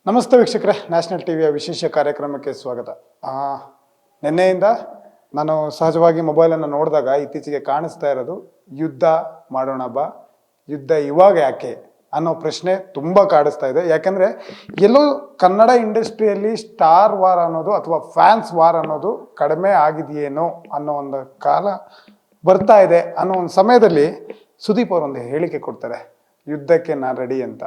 ನಮಸ್ತೆ ವೀಕ್ಷಕರೇ, ನ್ಯಾಷನಲ್ ಟಿವಿಯ ವಿಶೇಷ ಕಾರ್ಯಕ್ರಮಕ್ಕೆ ಸ್ವಾಗತ. ನಿನ್ನೆಯಿಂದ ನಾನು ಸಹಜವಾಗಿ ಮೊಬೈಲನ್ನು ನೋಡಿದಾಗ ಇತ್ತೀಚೆಗೆ ಕಾಣಿಸ್ತಾ ಇರೋದು ಯುದ್ಧ ಮಾಡೋಣ ಬಾ, ಯುದ್ಧ ಇವಾಗ ಯಾಕೆ ಅನ್ನೋ ಪ್ರಶ್ನೆ ತುಂಬ ಕಾಡಿಸ್ತಾ ಇದೆ. ಯಾಕೆಂದರೆ ಎಲ್ಲೋ ಕನ್ನಡ ಇಂಡಸ್ಟ್ರಿಯಲ್ಲಿ ಸ್ಟಾರ್ ವಾರ್ ಅನ್ನೋದು ಅಥವಾ ಫ್ಯಾನ್ಸ್ ವಾರ್ ಅನ್ನೋದು ಕಡಿಮೆ ಆಗಿದೆಯೇನೋ ಅನ್ನೋ ಒಂದು ಕಾಲ ಬರ್ತಾ ಇದೆ. ಅನ್ನೋ ಒಂದು ಸಮಯದಲ್ಲಿ ಸುದೀಪ್ ಅವರು ಒಂದು ಹೇಳಿಕೆ ಕೊಡ್ತಾರೆ, ಯುದ್ಧಕ್ಕೆ ನಾನು ರೆಡಿ ಅಂತ.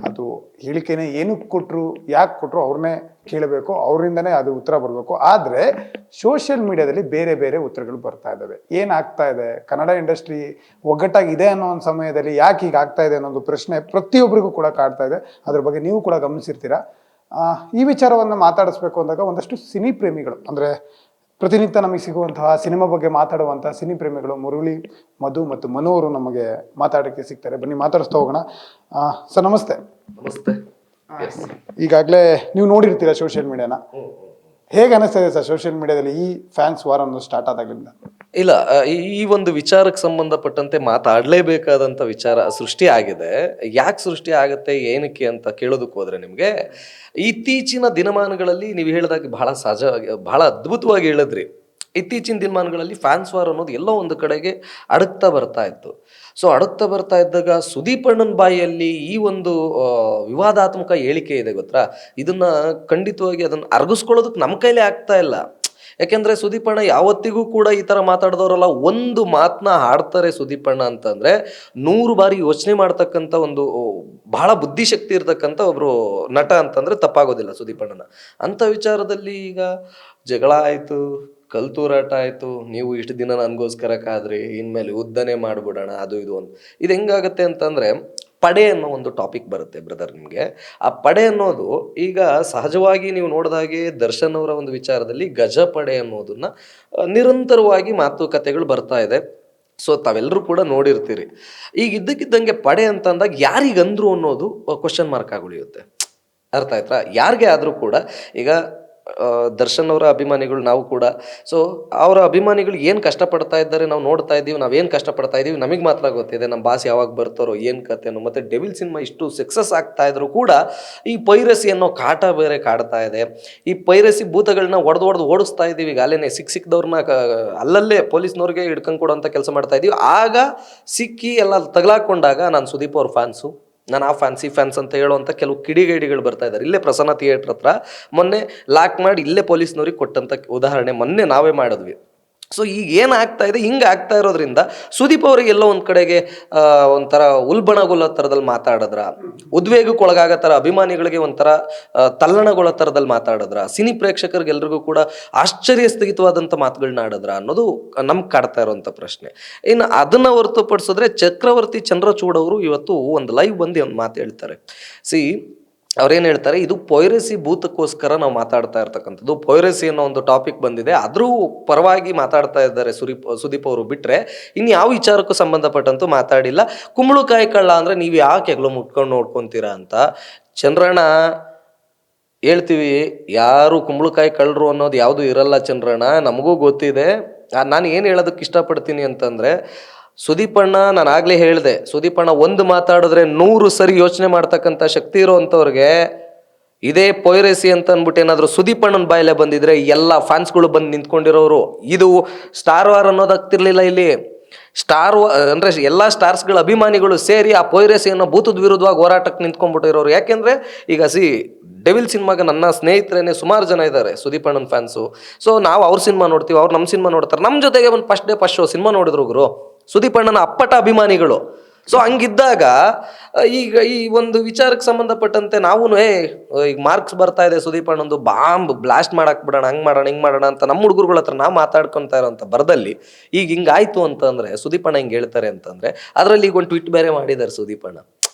ಅದು ಹೇಳಿಕೆನೇ ಏನಕ್ಕೆ ಕೊಟ್ಟರು, ಯಾಕೆ ಕೊಟ್ಟರು ಅವ್ರನ್ನೇ ಕೇಳಬೇಕು, ಅವರಿಂದನೇ ಅದು ಉತ್ತರ ಬರಬೇಕು. ಆದರೆ ಸೋಷಿಯಲ್ ಮೀಡಿಯಾದಲ್ಲಿ ಬೇರೆ ಬೇರೆ ಉತ್ತರಗಳು ಬರ್ತಾ ಇದ್ದಾವೆ. ಏನಾಗ್ತಾ ಇದೆ, ಕನ್ನಡ ಇಂಡಸ್ಟ್ರಿ ಒಗ್ಗಟ್ಟಾಗಿದೆ ಅನ್ನೋ ಒಂದು ಸಮಯದಲ್ಲಿ ಯಾಕೆ ಹೀಗೆ ಆಗ್ತಾ ಇದೆ ಅನ್ನೋದು ಪ್ರಶ್ನೆ ಪ್ರತಿಯೊಬ್ಬರಿಗೂ ಕೂಡ ಕಾಡ್ತಾ ಇದೆ. ಅದ್ರ ಬಗ್ಗೆ ನೀವು ಕೂಡ ಗಮನಿಸಿರ್ತೀರಾ. ಈ ವಿಚಾರವನ್ನು ಮಾತಾಡಿಸ್ಬೇಕು ಅಂದಾಗ ಒಂದಷ್ಟು ಸಿನಿ ಪ್ರೇಮಿಗಳು, ಅಂದರೆ ಪ್ರತಿನಿತ್ಯ ನಮಗೆ ಸಿಗುವಂತಹ ಸಿನಿಮಾ ಬಗ್ಗೆ ಮಾತಾಡುವಂತಹ ಸಿನಿ ಪ್ರೇಮಿಗಳು ಮುರಳಿ, ಮಧು ಮತ್ತು ಮನು ಅವರು ನಮಗೆ ಮಾತಾಡೋಕ್ಕೆ ಸಿಗ್ತಾರೆ. ಬನ್ನಿ ಮಾತಾಡಿಸ್ತಾ ಹೋಗೋಣ. ಸರ್ ನಮಸ್ತೆ. ನಮಸ್ತೆ. ಈಗಾಗಲೇ ನೀವು ನೋಡಿರ್ತೀರಾ ಸೋಷಿಯಲ್ ಮೀಡಿಯಾನ. ಹೇಗೆ ಅನಿಸ್ತಾ ಇದೆ ಸರ್ ಸೋಷಿಯಲ್ ಮೀಡಿಯಾದಲ್ಲಿ ಈ ಫ್ಯಾನ್ಸ್ ವಾರ್ ಅನ್ನೋದು ಸ್ಟಾರ್ಟ್ ಆದಾಗಲಿಂದ? ಇಲ್ಲ, ಈ ಒಂದು ವಿಚಾರಕ್ಕೆ ಸಂಬಂಧಪಟ್ಟಂತೆ ಮಾತಾಡಲೇಬೇಕಾದಂಥ ವಿಚಾರ ಸೃಷ್ಟಿ ಆಗಿದೆ. ಯಾಕೆ ಸೃಷ್ಟಿ ಆಗುತ್ತೆ, ಏನಕ್ಕೆ ಅಂತ ಕೇಳೋದಕ್ಕೆ ಹೋದ್ರೆ ನಿಮಗೆ ಇತ್ತೀಚಿನ ದಿನಮಾನಗಳಲ್ಲಿ ನೀವು ಹೇಳಿದಾಗ ಬಹಳ ಸಹಜವಾಗಿ, ಬಹಳ ಅದ್ಭುತವಾಗಿ ಹೇಳಿದ್ರಿ. ಇತ್ತೀಚಿನ ದಿನಮಾನಗಳಲ್ಲಿ ಫ್ಯಾನ್ಸ್ ವಾರ್ ಅನ್ನೋದು ಎಲ್ಲೋ ಒಂದು ಕಡೆಗೆ ಅಡಗ್ತಾ ಬರ್ತಾ ಇತ್ತು. ಸೊ ಅಡಗ್ತಾ ಬರ್ತಾ ಇದ್ದಾಗ ಸುದೀಪ್ ಅಣ್ಣನ ಬಾಯಿಯಲ್ಲಿ ಈ ಒಂದು ವಿವಾದಾತ್ಮಕ ಹೇಳಿಕೆ ಇದೆ ಗೊತ್ತಾ, ಇದನ್ನ ಖಂಡಿತವಾಗಿ ಅದನ್ನು ಅರಗಿಸ್ಕೊಳ್ಳೋದಕ್ಕೆ ನಮ್ಮ ಕೈಲೇ ಆಗ್ತಾ ಇಲ್ಲ. ಯಾಕೆಂದ್ರೆ ಸುದೀಪ್ ಅಣ್ಣ ಯಾವತ್ತಿಗೂ ಕೂಡ ಈ ತರ ಮಾತಾಡಿದವರಲ್ಲ. ಒಂದು ಮಾತನ್ನ ಹಾಡ್ತಾರೆ ಸುದೀಪ್ ಅಣ್ಣ ಅಂತಂದ್ರೆ 100 ಬಾರಿ ಯೋಚನೆ ಮಾಡ್ತಕ್ಕಂಥ ಒಂದು ಬಹಳ ಬುದ್ಧಿಶಕ್ತಿ ಇರ್ತಕ್ಕಂಥ ಒಬ್ರು ನಟ ಅಂತಂದ್ರೆ ತಪ್ಪಾಗೋದಿಲ್ಲ ಸುದೀಪ್ ಅಣ್ಣನ. ಅಂತ ವಿಚಾರದಲ್ಲಿ ಈಗ ಜಗಳ ಆಯ್ತು, ಕಲ್ತೂರಾಟ ಆಯ್ತು, ನೀವು ಇಷ್ಟು ದಿನ ನನಗೋಸ್ಕರ ಕಾದ್ರಿ, ಇನ್ಮೇಲೆ ಉದ್ದನೆ ಮಾಡ್ಬಿಡೋಣ, ಅದು ಇದು ಅಂತ. ಇದು ಹೆಂಗಾಗತ್ತೆ ಅಂತಂದ್ರೆ ಪಡೆ ಅನ್ನೋ ಒಂದು ಟಾಪಿಕ್ ಬರುತ್ತೆ ಬ್ರದರ್ ನಿಮಗೆ. ಆ ಪಡೆ ಅನ್ನೋದು ಈಗ ಸಹಜವಾಗಿ ನೀವು ನೋಡಿದಾಗೆ ದರ್ಶನ್ ಅವರ ಒಂದು ವಿಚಾರದಲ್ಲಿ ಗಜ ಪಡೆ ಅನ್ನೋದನ್ನ ನಿರಂತರವಾಗಿ ಮಾತುಕತೆಗಳು ಬರ್ತಾ ಇದೆ. ಸೊ ತಾವೆಲ್ಲರೂ ಕೂಡ ನೋಡಿರ್ತೀರಿ. ಈಗ ಇದ್ದಕ್ಕಿದ್ದಂಗೆ ಪಡೆ ಅಂತ ಅಂದಾಗ ಯಾರಿಗಂದ್ರು ಅನ್ನೋದು ಕ್ವಶನ್ ಮಾರ್ಕ್ ಆಗುಳಿಯುತ್ತೆ. ಅರ್ಥ ಆಯ್ತಾ? ಯಾರಿಗೆ ಆದರೂ ಕೂಡ ಈಗ ದರ್ಶನ್ ಅವರ ಅಭಿಮಾನಿಗಳು ನಾವು ಕೂಡ, ಸೊ ಅವರ ಅಭಿಮಾನಿಗಳು ಏನು ಕಷ್ಟಪಡ್ತಾ ಇದ್ದಾರೆ ನಾವು ನೋಡ್ತಾ ಇದ್ದೀವಿ. ನಾವೇನು ಕಷ್ಟಪಡ್ತಾ ಇದ್ದೀವಿ ನಮಗೆ ಮಾತ್ರ ಗೊತ್ತಿದೆ. ನಮ್ಮ ಬಾಸ್ ಯಾವಾಗ ಬರ್ತಾರೋ ಏನು ಕಥೆನೋ. ಮತ್ತು ಡೆವಿಲ್ ಸಿನಿಮಾ ಇಷ್ಟು ಸಕ್ಸಸ್ ಆಗ್ತಾ ಇದ್ರು ಕೂಡ ಈ ಪೈರಸಿ ಅನ್ನೋ ಕಾಟ ಬೇರೆ ಕಾಡ್ತಾ ಇದೆ. ಈ ಪೈರಸಿ ಭೂತಗಳನ್ನ ಹೊಡೆದು ಓಡಿಸ್ತಾ ಇದ್ದೀವಿ. ಈಗ ಅಲ್ಲೇನೆ ಸಿಕ್ಕಿದವ್ರನ್ನ ಅಲ್ಲಲ್ಲೇ ಪೊಲೀಸ್ನವ್ರಿಗೆ ಹಿಡ್ಕೊಂಡು ಕೊಡೋಂಥ ಕೆಲಸ ಮಾಡ್ತಾ ಇದ್ದೀವಿ. ಆಗ ಸಿಕ್ಕಿ ಎಲ್ಲ ತಗಲಾಕೊಂಡಾಗ ನಾನು ಸುದೀಪ್ ಅವ್ರ ಫ್ಯಾನ್ಸು, ನಾನು ಆ ಫ್ಯಾನ್ಸಿ ಫ್ಯಾನ್ಸ್ ಅಂತ ಹೇಳುವಂಥ ಕೆಲವು ಕಿಡಿಗೇಡಿಗಳು ಬರ್ತಾ ಇದ್ದಾರೆ. ಇಲ್ಲೇ ಪ್ರಸನ್ನ ಥಿಯೇಟ್ರ್ ಹತ್ರ ಮೊನ್ನೆ ಲಾಕ್ ಮಾಡಿ ಇಲ್ಲೇ ಪೊಲೀಸ್ನವ್ರಿಗೆ ಕೊಟ್ಟಂಥ ಉದಾಹರಣೆ ಮೊನ್ನೆ ನಾವೇ ಮಾಡಿದ್ವಿ. ಸೊ ಈಗ ಏನಾಗ್ತಾ ಇದೆ, ಹಿಂಗೆ ಆಗ್ತಾ ಇರೋದ್ರಿಂದ ಸುದೀಪ್ ಅವರಿಗೆ ಎಲ್ಲೋ ಒಂದು ಕಡೆಗೆ ಒಂಥರ ಉಲ್ಬಣಗೊಳ್ಳೋ ಥರದಲ್ಲಿ ಮಾತಾಡಿದ್ರ, ಉದ್ವೇಗಕ್ಕೊಳಗಾಗೋ ಥರ, ಅಭಿಮಾನಿಗಳಿಗೆ ಒಂಥರ ತಲ್ಲಣಗೊಳ್ಳೋ ಥರದಲ್ಲಿ ಮಾತಾಡಿದ್ರ, ಸಿನಿ ಪ್ರೇಕ್ಷಕರಿಗೆಲ್ರಿಗೂ ಕೂಡ ಆಶ್ಚರ್ಯಸ್ಥಗಿತವಾದಂಥ ಮಾತುಗಳನ್ನ ಆಡಿದ್ರ ಅನ್ನೋದು ನಮ್ಗೆ ಕಾಡ್ತಾ ಇರೋವಂಥ ಪ್ರಶ್ನೆ. ಇನ್ನು ಅದನ್ನು ಹೊರತುಪಡಿಸಿದ್ರೆ ಚಕ್ರವರ್ತಿ ಚಂದ್ರಚೂಡ್ ಅವರು ಇವತ್ತು ಒಂದು ಲೈವ್ ಬಂದು ಒಂದು ಮಾತು ಹೇಳ್ತಾರೆ. ಅವ್ರೇನು ಹೇಳ್ತಾರೆ, ಇದು ಪೈರಸಿ ಭೂತಕ್ಕೋಸ್ಕರ ನಾವು ಮಾತಾಡ್ತಾ ಇರ್ತಕ್ಕಂಥದ್ದು. ಪೈರಸಿ ಅನ್ನೋ ಒಂದು ಟಾಪಿಕ್ ಬಂದಿದೆ, ಅದ್ರೂ ಪರವಾಗಿ ಮಾತಾಡ್ತಾ ಇದ್ದಾರೆ ಸುದೀಪ್ ಅವರು ಬಿಟ್ಟರೆ ಇನ್ನು ಯಾವ ವಿಚಾರಕ್ಕೂ ಸಂಬಂಧಪಟ್ಟಂತೂ ಮಾತಾಡಿಲ್ಲ. ಕುಂಬಳಕಾಯಿ ಕಳ್ಳ ಅಂದರೆ ನೀವು ಯಾಕೆ ಹೆಗ್ಲು ಮುಟ್ಕೊಂಡು ನೋಡ್ಕೊತೀರಾ ಅಂತ. ಚಂದ್ರಣ್ಣ ಹೇಳ್ತೀವಿ, ಯಾರು ಕುಂಬಳಕಾಯಿ ಕಳ್ಳರು ಅನ್ನೋದು ಯಾವುದು ಇರಲ್ಲ ಚಂದ್ರಣ್ಣ, ನಮಗೂ ಗೊತ್ತಿದೆ. ನಾನು ಏನು ಹೇಳೋದಕ್ಕೆ ಇಷ್ಟಪಡ್ತೀನಿ ಅಂತಂದರೆ, ಸುದೀಪ್ ಅಣ್ಣ, ನಾನು ಆಗಲೇ ಹೇಳಿದೆ, ಸುದೀಪ್ ಅಣ್ಣ ಒಂದು ಮಾತಾಡಿದ್ರೆ 100 ಸರಿ ಯೋಚನೆ ಮಾಡ್ತಕ್ಕಂಥ ಶಕ್ತಿ ಇರೋವಂಥವ್ರಿಗೆ ಇದೇ ಪೈರಸಿ ಅಂತ ಅಂದ್ಬಿಟ್ಟು ಏನಾದರೂ ಸುದೀಪ್ ಅಣ್ಣನ ಬಾಯಲ್ಲೇ ಬಂದಿದ್ರೆ ಎಲ್ಲ ಫ್ಯಾನ್ಸ್ಗಳು ಬಂದು ನಿಂತ್ಕೊಂಡಿರೋರು. ಇದು ಸ್ಟಾರ್ ವಾರ್ ಅನ್ನೋದಾಗ್ತಿರ್ಲಿಲ್ಲ. ಇಲ್ಲಿ ಸ್ಟಾರ್ ಅಂದರೆ ಎಲ್ಲ ಸ್ಟಾರ್ಸ್ಗಳ ಅಭಿಮಾನಿಗಳು ಸೇರಿ ಆ ಪೈರಸಿ ಅನ್ನೋ ಭೂತದ ವಿರುದ್ಧವಾಗಿ ಹೋರಾಟಕ್ಕೆ ನಿಂತ್ಕೊಂಡ್ಬಿಟ್ಟಿರೋರು. ಯಾಕೆಂದರೆ ಈಗ ಡೆವಿಲ್ ಸಿನಿಮಾಗೆ ನನ್ನ ಸ್ನೇಹಿತರೇನೆ ಸುಮಾರು ಜನ ಇದ್ದಾರೆ ಸುದೀಪ್ ಅಣ್ಣನ ಫ್ಯಾನ್ಸು. ಸೊ ನಾವು ಅವ್ರ ಸಿನಿಮಾ ನೋಡ್ತೀವಿ, ಅವ್ರು ನಮ್ಮ ಸಿನಿಮಾ ನೋಡ್ತಾರೆ. ನಮ್ಮ ಜೊತೆಗೆ ಒಂದು ಫಸ್ಟ್ ಶೋ ಸಿನಿಮಾ ನೋಡಿದ್ರು ಗುರು, ಸುದೀಪ್ ಅಣ್ಣನ ಅಪ್ಪಟ ಅಭಿಮಾನಿಗಳು. ಸೊ ಹಂಗಿದ್ದಾಗ ಈಗ ಈ ಒಂದು ವಿಚಾರಕ್ಕೆ ಸಂಬಂಧಪಟ್ಟಂತೆ ನಾವು ಈಗ ಮಾರ್ಕ್ಸ್ ಬರ್ತಾ ಇದೆ ಸುದೀಪ್ ಅಣ್ಣಂದು, ಬಾಂಬ್ ಬ್ಲಾಸ್ಟ್ ಮಾಡಕ್ ಬಿಡೋಣ, ಹಂಗೆ ಮಾಡೋಣ ಹಿಂಗೆ ಮಾಡೋಣ ಅಂತ ನಮ್ಮ ಹುಡುಗರುಗಳ ಹತ್ರ ನಾವು ಮಾತಾಡ್ಕೊತಾ ಇರೋಂಥ ಬರದಲ್ಲಿ ಈಗ ಹಿಂಗಾಯ್ತು ಅಂತಂದರೆ ಸುದೀಪ್ ಅಣ್ಣ ಹಿಂಗೆ ಹೇಳ್ತಾರೆ ಅಂತಂದರೆ ಅದರಲ್ಲಿ ಈಗ ಒಂದು ಟ್ವೀಟ್ ಬೇರೆ ಮಾಡಿದ್ದಾರೆ ಸುದೀಪ್ ಅಣ್ಣ.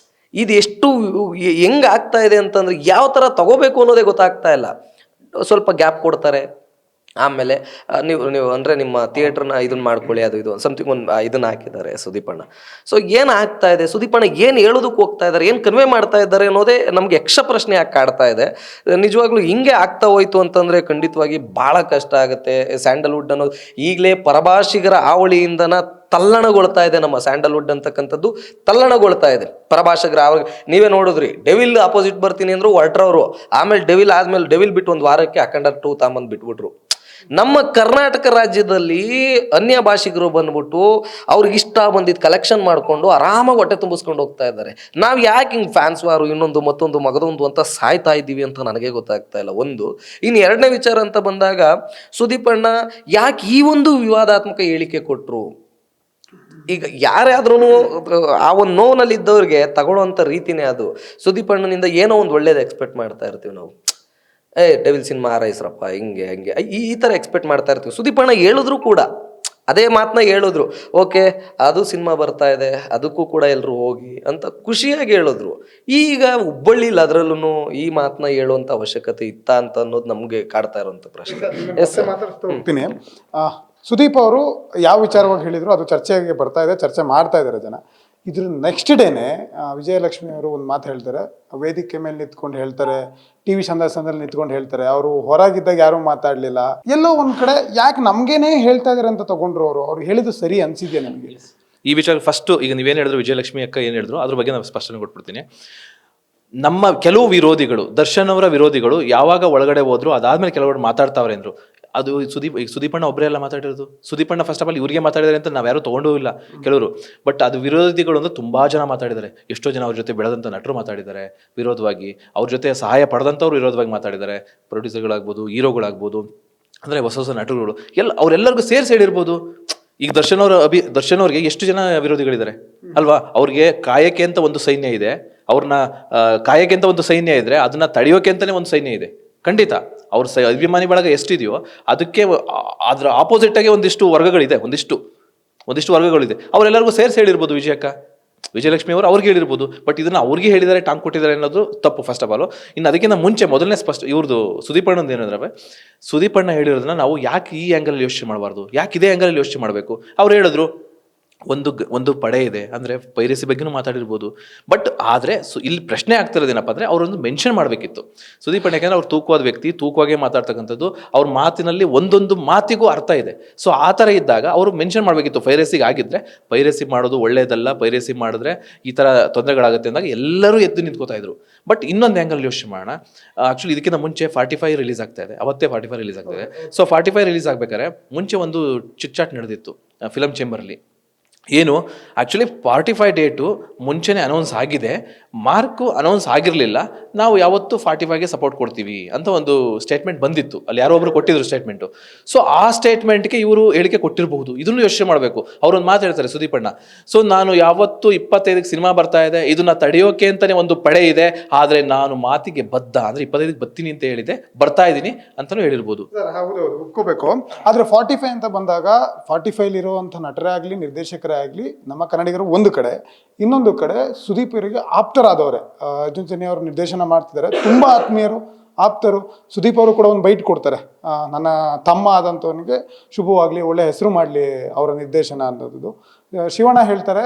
ಇದು ಎಷ್ಟು ಹೆಂಗೆ ಆಗ್ತಾ ಇದೆ ಅಂತಂದ್ರೆ ಯಾವ ಥರ ತಗೋಬೇಕು ಅನ್ನೋದೇ ಗೊತ್ತಾಗ್ತಾ ಇಲ್ಲ. ಸ್ವಲ್ಪ ಗ್ಯಾಪ್ ಕೊಡ್ತಾರೆ, ಆಮೇಲೆ ನೀವು ಅಂದರೆ ನಿಮ್ಮ ಥಿಯೇಟ್ರನ್ನ ಇದನ್ನ ಮಾಡ್ಕೊಳ್ಳಿ, ಅದು ಇದು ಸಮಥಿಂಗ್ ಒಂದು ಇದನ್ನ ಹಾಕಿದ್ದಾರೆ ಸುದೀಪಣ್ಣ. ಸೊ ಏನು ಆಗ್ತಾ ಇದೆ, ಸುದೀಪಣ್ಣ ಏನು ಹೇಳೋದಕ್ಕೆ ಹೋಗ್ತಾ ಇದ್ದಾರೆ, ಏನು ಕನ್ವೆ ಮಾಡ್ತಾ ಇದ್ದಾರೆ ಅನ್ನೋದೇ ನಮ್ಗೆ ಯಕ್ಷ ಪ್ರಶ್ನೆ ಯಾಕೆ ಕಾಡ್ತಾ ಇದೆ. ನಿಜವಾಗ್ಲೂ ಹಿಂಗೆ ಆಗ್ತಾ ಹೋಯ್ತು ಅಂತಂದರೆ ಖಂಡಿತವಾಗಿ ಭಾಳ ಕಷ್ಟ ಆಗುತ್ತೆ. ಸ್ಯಾಂಡಲ್ವುಡ್ ಅನ್ನೋದು ಈಗಲೇ ಪರಭಾಷಿಗರ ಹಾವಳಿಯಿಂದನ ತಲ್ಲಣಗೊಳ್ತಾ ಇದೆ. ನಮ್ಮ ಸ್ಯಾಂಡಲ್ವುಡ್ ಅಂತಕ್ಕಂಥದ್ದು ತಲ್ಲಣಗೊಳ್ತಾ ಇದೆ ಪರಭಾಷಕರ. ಅವ್ರಿಗೆ ನೀವೇ ನೋಡಿದ್ರಿ, ಡೆವಿಲ್ ಅಪೋಸಿಟ್ ಬರ್ತೀನಿ ಅಂದ್ರು ಹೊರಟ್ರವರು. ಆಮೇಲೆ ಡೆವಿಲ್ ಆದ್ಮೇಲೆ ಡೆವಿಲ್ ಬಿಟ್ಟು ಒಂದು ವಾರಕ್ಕೆ ಅಖಂಡ 2 ತಾಂಬಂದು ಬಿಟ್ಬಿಟ್ರು. ನಮ್ಮ ಕರ್ನಾಟಕ ರಾಜ್ಯದಲ್ಲಿ ಅನ್ಯ ಭಾಷಿಗರು ಬಂದ್ಬಿಟ್ಟು ಅವ್ರಿಗೆ ಇಷ್ಟ ಬಂದಿದ್ದು ಕಲೆಕ್ಷನ್ ಮಾಡಿಕೊಂಡು ಆರಾಮಾಗಿ ಹೊಟ್ಟೆ ತುಂಬಿಸ್ಕೊಂಡು ಹೋಗ್ತಾ ಇದ್ದಾರೆ. ನಾವು ಯಾಕೆ ಹಿಂಗೆ ಫ್ಯಾನ್ಸ್ ವಾರು ಇನ್ನೊಂದು ಮತ್ತೊಂದು ಮಗದೊಂದು ಅಂತ ಸಾಯ್ತಾ ಇದ್ದೀವಿ ಅಂತ ನನಗೆ ಗೊತ್ತಾಗ್ತಾ ಇಲ್ಲ. ಒಂದು ಇನ್ನು ಎರಡನೇ ವಿಚಾರ ಅಂತ ಬಂದಾಗ, ಸುದೀಪಣ್ಣ ಯಾಕೆ ಈ ಒಂದು ವಿವಾದಾತ್ಮಕ ಹೇಳಿಕೆ ಕೊಟ್ಟರು? ಈಗ ಯಾರ್ಯಾದ್ರೂ ಆ ಒಂದು ನೋವಿನಲ್ಲಿ ಇದ್ದವ್ರಿಗೆ ತಗೊಳ್ಳೋಂಥ ರೀತಿನೇ ಅದು. ಸುದೀಪಣ್ಣನಿಂದ ಏನೋ ಒಂದು ಒಳ್ಳೇದು ಎಕ್ಸ್ಪೆಕ್ಟ್ ಮಾಡ್ತಾ ಇರ್ತೀವಿ ನಾವು. ಡೆವಿಲ್ ಸಿನಿಮಾ ಆರೈಸ್ರಪ್ಪ, ಹಿಂಗೆ ಹಂಗೆ ಈ ಥರ ಎಕ್ಸ್ಪೆಕ್ಟ್ ಮಾಡ್ತಾ ಇರ್ತೀವಿ. ಸುದೀಪಣ್ಣ ಹೇಳಿದ್ರು ಕೂಡ ಅದೇ ಮಾತನ್ನ ಹೇಳಿದ್ರು, ಓಕೆ ಅದು ಸಿನಿಮಾ ಬರ್ತಾ ಇದೆ, ಅದಕ್ಕೂ ಕೂಡ ಎಲ್ಲರೂ ಹೋಗಿ ಅಂತ ಖುಷಿಯಾಗಿ ಹೇಳಿದ್ರು. ಈಗ ಹುಬ್ಬಳ್ಳಿಲಿ ಅದರಲ್ಲೂ ಈ ಮಾತನ್ನ ಹೇಳುವಂಥ ಅವಶ್ಯಕತೆ ಇತ್ತ ಅಂತ ಅನ್ನೋದು ನಮಗೆ ಕಾಡ್ತಾ ಇರೋಂಥ ಪ್ರಶ್ನೆ. ಹೋಗ್ತೀನಿ. ಸುದೀಪ್ ಅವರು ಯಾವ ವಿಚಾರವಾಗಿ ಹೇಳಿದ್ರು ಅದು ಚರ್ಚೆಗೆ ಬರ್ತಾ ಇದೆ, ಚರ್ಚೆ ಮಾಡ್ತಾ ಇದ್ದಾರೆ ಜನ. ಇದ್ರ ನೆಕ್ಸ್ಟ್ ಡೇನೆ ವಿಜಯಲಕ್ಷ್ಮಿ ಅವರು ಒಂದು ಮಾತು ಹೇಳ್ತಾರೆ, ವೇದಿಕೆ ಮೇಲೆ ನಿಂತ್ಕೊಂಡು ಹೇಳ್ತಾರೆ, ಟಿವಿ ಸಂದರ್ಶನದಲ್ಲಿ ನಿಂತ್ಕೊಂಡು ಹೇಳ್ತಾರೆ, ಅವರು ಹೊರಗಿದ್ದಾಗ ಯಾರೂ ಮಾತಾಡಲಿಲ್ಲ. ಎಲ್ಲೋ ಒಂದು ಕಡೆ ಯಾಕೆ ನಮಗೇನೆ ಹೇಳ್ತಾ ಇದಾರೆ ಅಂತ ತಗೊಂಡ್ರು ಅವ್ರು ಹೇಳಿದ್ದು ಸರಿ ಅನ್ಸಿದ್ಯಾ ನಮಗೆ? ಈ ವಿಚಾರ ಫಸ್ಟು ಈಗ ನೀವೇನು ಹೇಳಿದ್ರು, ವಿಜಯಲಕ್ಷ್ಮಿ ಅಕ್ಕ ಏನು ಹೇಳಿದ್ರು ಅದ್ರ ಬಗ್ಗೆ ನಾನು ಸ್ಪಷ್ಟನೆ ಕೊಟ್ಬಿಡ್ತೀನಿ. ನಮ್ಮ ಕೆಲವು ವಿರೋಧಿಗಳು, ದರ್ಶನ್ ಅವರ ವಿರೋಧಿಗಳು ಯಾವಾಗ ಒಳಗಡೆ ಹೋದ್ರು ಅದಾದ್ಮೇಲೆ ಕೆಲವರು ಮಾತಾಡ್ತಾವ್ರೆ ಅಂದ್ರು. ಅದು ಸುದೀಪಣ್ಣ ಒಬ್ಬರೇ ಎಲ್ಲ ಮಾತಾಡಿರೋದು. ಸುದೀಪಣ್ಣ ಫಸ್ಟ್ ಆಫ್ ಆಲ್ ಇವರಿಗೆ ಮಾತಾಡಿದಾರೆ ಅಂತ ನಾವು ಯಾರು ತೊಗೊಂಡೂ ಇಲ್ಲ ಕೆಲವರು. ಬಟ್ ಅದು ವಿರೋಧಿಗಳು ಅಂದ್ರೆ ತುಂಬಾ ಜನ ಮಾತಾಡಿದ್ದಾರೆ. ಎಷ್ಟೋ ಜನ ಅವ್ರ ಜೊತೆ ಬೆಳೆದಂಥ ನಟರು ಮಾತಾಡಿದ್ದಾರೆ ವಿರೋಧವಾಗಿ, ಅವ್ರ ಜೊತೆ ಸಹಾಯ ಪಡೆದಂಥವ್ರು ವಿರೋಧವಾಗಿ ಮಾತಾಡಿದ್ದಾರೆ. ಪ್ರೊಡ್ಯೂಸರ್ಗಳಾಗ್ಬೋದು, ಹೀರೋಗಳಾಗ್ಬೋದು, ಅಂದರೆ ಹೊಸ ಹೊಸ ನಟರುಗಳು ಅವರೆಲ್ಲರಿಗೂ ಸೇರಿಸಿ ಹೇಳಿರ್ಬೋದು. ಈಗ ದರ್ಶನ್ ಅವ್ರಿಗೆ ಎಷ್ಟು ಜನ ವಿರೋಧಿಗಳಿದ್ದಾರೆ ಅಲ್ವಾ? ಅವ್ರಿಗೆ ಕಾಯಕ್ಕೆ ಅಂತ ಒಂದು ಸೈನ್ಯ ಇದೆ, ಅವ್ರನ್ನ ಕಾಯಕ್ಕೆ ಅಂತ ಒಂದು ಸೈನ್ಯ ಇದ್ರೆ ಅದನ್ನ ತಡೆಯೋಕೆ ಅಂತಾನೆ ಒಂದು ಸೈನ್ಯ ಇದೆ. ಖಂಡಿತ ಅವ್ರ ಅಭಿಮಾನಿ ಬಳಗ ಎಷ್ಟಿದೆಯೋ ಅದಕ್ಕೆ ಅದ್ರ ಆಪೋಸಿಟ್ ಆಗಿ ಒಂದಿಷ್ಟು ವರ್ಗಗಳಿದೆ, ಒಂದಿಷ್ಟು ವರ್ಗಗಳಿದೆ. ಅವರೆಲ್ಲರಿಗೂ ಸೇರಿಸಿ ಹೇಳಿರ್ಬೋದು. ವಿಜಯಲಕ್ಷ್ಮಿ ಅವರು ಅವ್ರಿಗೆ ಹೇಳಿರ್ಬೋದು. ಬಟ್ ಇದನ್ನ ಅವ್ರಿಗೆ ಹೇಳಿದ್ದಾರೆ, ಟಾಂಗ್ ಕೊಟ್ಟಿದ್ದಾರೆ ಅನ್ನೋದು ತಪ್ಪು ಫಸ್ಟ್ ಆಫ್ ಆಲ್. ಇನ್ನು ಅದಕ್ಕಿಂತ ಮುಂಚೆ ಮೊದಲನೇ ಇವ್ರದ್ದು ಸುದೀಪಣ್ಣಂದು ಏನಂದ್ರೆ, ಸುದೀಪಣ್ಣ ಹೇಳಿರೋದನ್ನ ನಾವು ಯಾಕೆ ಈ ಆ್ಯಂಗಲ್ ಯೋಚನೆ ಮಾಡಬಾರ್ದು, ಯಾಕೆ ಇದೇ ಆ್ಯಂಗಲ್ ಯೋಚನೆ ಮಾಡಬೇಕು? ಅವ್ರು ಹೇಳಿದ್ರು ಒಂದು ಪಡೆ ಇದೆ ಅಂದರೆ ಪೈರಸಿ ಬಗ್ಗೆನೂ ಮಾತಾಡಿರ್ಬೋದು. ಬಟ್ ಆದರೆ ಇಲ್ಲಿ ಪ್ರಶ್ನೆ ಆಗ್ತಿರೋದೇನಪ್ಪ ಅಂದರೆ ಅವರೊಂದು ಮೆನ್ಷನ್ ಮಾಡಬೇಕಿತ್ತು ಸುದೀಪಣ್ಣ. ಯಾಕಂದರೆ ಅವ್ರು ತೂಕವಾದ ವ್ಯಕ್ತಿ, ತೂಕವಾಗೇ ಮಾತಾಡ್ತಕ್ಕಂಥದ್ದು, ಅವ್ರ ಮಾತಿನಲ್ಲಿ ಒಂದೊಂದು ಮಾತಿಗೂ ಅರ್ಥ ಇದೆ. ಸೊ ಆ ಥರ ಇದ್ದಾಗ ಅವರು ಮೆನ್ಷನ್ ಮಾಡಬೇಕಿತ್ತು. ಪೈರಸಿಗೆ ಆಗಿದ್ರೆ ಪೈರಸಿ ಮಾಡೋದು ಒಳ್ಳೇದಲ್ಲ, ಪೈರಸಿ ಮಾಡಿದ್ರೆ ಈ ಥರ ತೊಂದರೆಗಳಾಗುತ್ತೆ ಅಂದಾಗ ಎಲ್ಲರೂ ಎದ್ದು ನಿಂತ್ಕೋತಾ ಇದ್ರು. ಬಟ್ ಇನ್ನೊಂದು ಆ್ಯಂಗಲ್ ಯೋಚನೆ ಮಾಡೋಣ. ಆ್ಯಕ್ಚುಲಿ ಇದಕ್ಕಿಂತ ಮುಂಚೆ 45 ರಿಲೀಸ್ ಆಗ್ತಾ ಇದೆ, ಅವತ್ತೇ 45 ರಿಲೀಸ್ ಆಗ್ತಾ ಇದೆ. ಸೊ 45 ರಿಲೀಸ್ ಆಗ್ಬೇಕಾದ್ರೆ ಮುಂಚೆ ಒಂದು ಚಿಟ್ಚಾಟ್ ನಡೆದಿತ್ತು ಫಿಲಮ್ ಚೇಂಬರಲ್ಲಿ. ಏನು ಆ್ಯಕ್ಚುಲಿ 45 ಡೇಟು ಮುಂಚೆನೇ ಅನೌನ್ಸ್ ಆಗಿದೆ, ಮಾರ್ಕು ಅನೌನ್ಸ್ ಆಗಿರಲಿಲ್ಲ, ನಾವು ಯಾವತ್ತೂ 45ಗೆ ಸಪೋರ್ಟ್ ಕೊಡ್ತೀವಿ ಅಂತ ಒಂದು ಸ್ಟೇಟ್ಮೆಂಟ್ ಬಂದಿತ್ತು. ಅಲ್ಲಿ ಯಾರೋ ಒಬ್ರು ಕೊಟ್ಟಿದ್ರು ಸ್ಟೇಟ್ಮೆಂಟು. ಸೊ ಆ ಸ್ಟೇಟ್ಮೆಂಟ್ಗೆ ಇವರು ಹೇಳಿಕೆ ಕೊಟ್ಟಿರಬಹುದು. ಇದನ್ನು ಯೋಚನೆ ಮಾಡಬೇಕು. ಅವರೊಂದು ಮಾತು ಹೇಳ್ತಾರೆ ಸುದೀಪಣ್ಣ, ಸೊ ನಾನು ಯಾವತ್ತು 25ಗೆ ಸಿನಿಮಾ ಬರ್ತಾ ಇದೆ, ಇದನ್ನ ತಡೆಯೋಕೆ ಅಂತಾನೆ ಒಂದು ಪಡೆ ಇದೆ, ಆದರೆ ನಾನು ಮಾತಿಗೆ ಬದ್ಧ, ಅಂದ್ರೆ 25ಗೆ ಬರ್ತೀನಿ ಅಂತ ಹೇಳಿದೆ, ಬರ್ತಾ ಇದ್ದೀನಿ ಅಂತಾನೂ ಹೇಳಿರ್ಬೋದು. ಹೌದು, ಒಪ್ಕೋಬೇಕು. ಆದ್ರೆ 45 ಅಂತ ಬಂದಾಗ 45 ಇರುವಂತ ನಟರೇ ಆಗ್ಲಿ, ನಿರ್ದೇಶಕರೇ ಆಗ್ಲಿ, ನಮ್ಮ ಕನ್ನಡಿಗರು ಒಂದು ಕಡೆ, ಇನ್ನೊಂದು ಕಡೆ ಸುದೀಪ್ ಅವರಿಗೆ ಆಪ್ತರಾದವರೇ. ಅರ್ಜುನ್ ಚೆನ್ನಿ ಅವರು ನಿರ್ದೇಶನ ಮಾಡ್ತಿದ್ದಾರೆ, ತುಂಬಾ ಆತ್ಮೀಯರು, ಆಪ್ತರು. ಸುದೀಪ್ ಅವರು ಕೂಡ ಒಂದು ಬೈಟ್ ಕೊಡ್ತಾರೆ, ನನ್ನ ತಮ್ಮ ಆದಂಥವನಿಗೆ ಶುಭವಾಗಲಿ, ಒಳ್ಳೆ ಹೆಸರು ಮಾಡಲಿ ಅವರ ನಿರ್ದೇಶನ ಅನ್ನೋದು. ಶಿವಣ್ಣ ಹೇಳ್ತಾರೆ,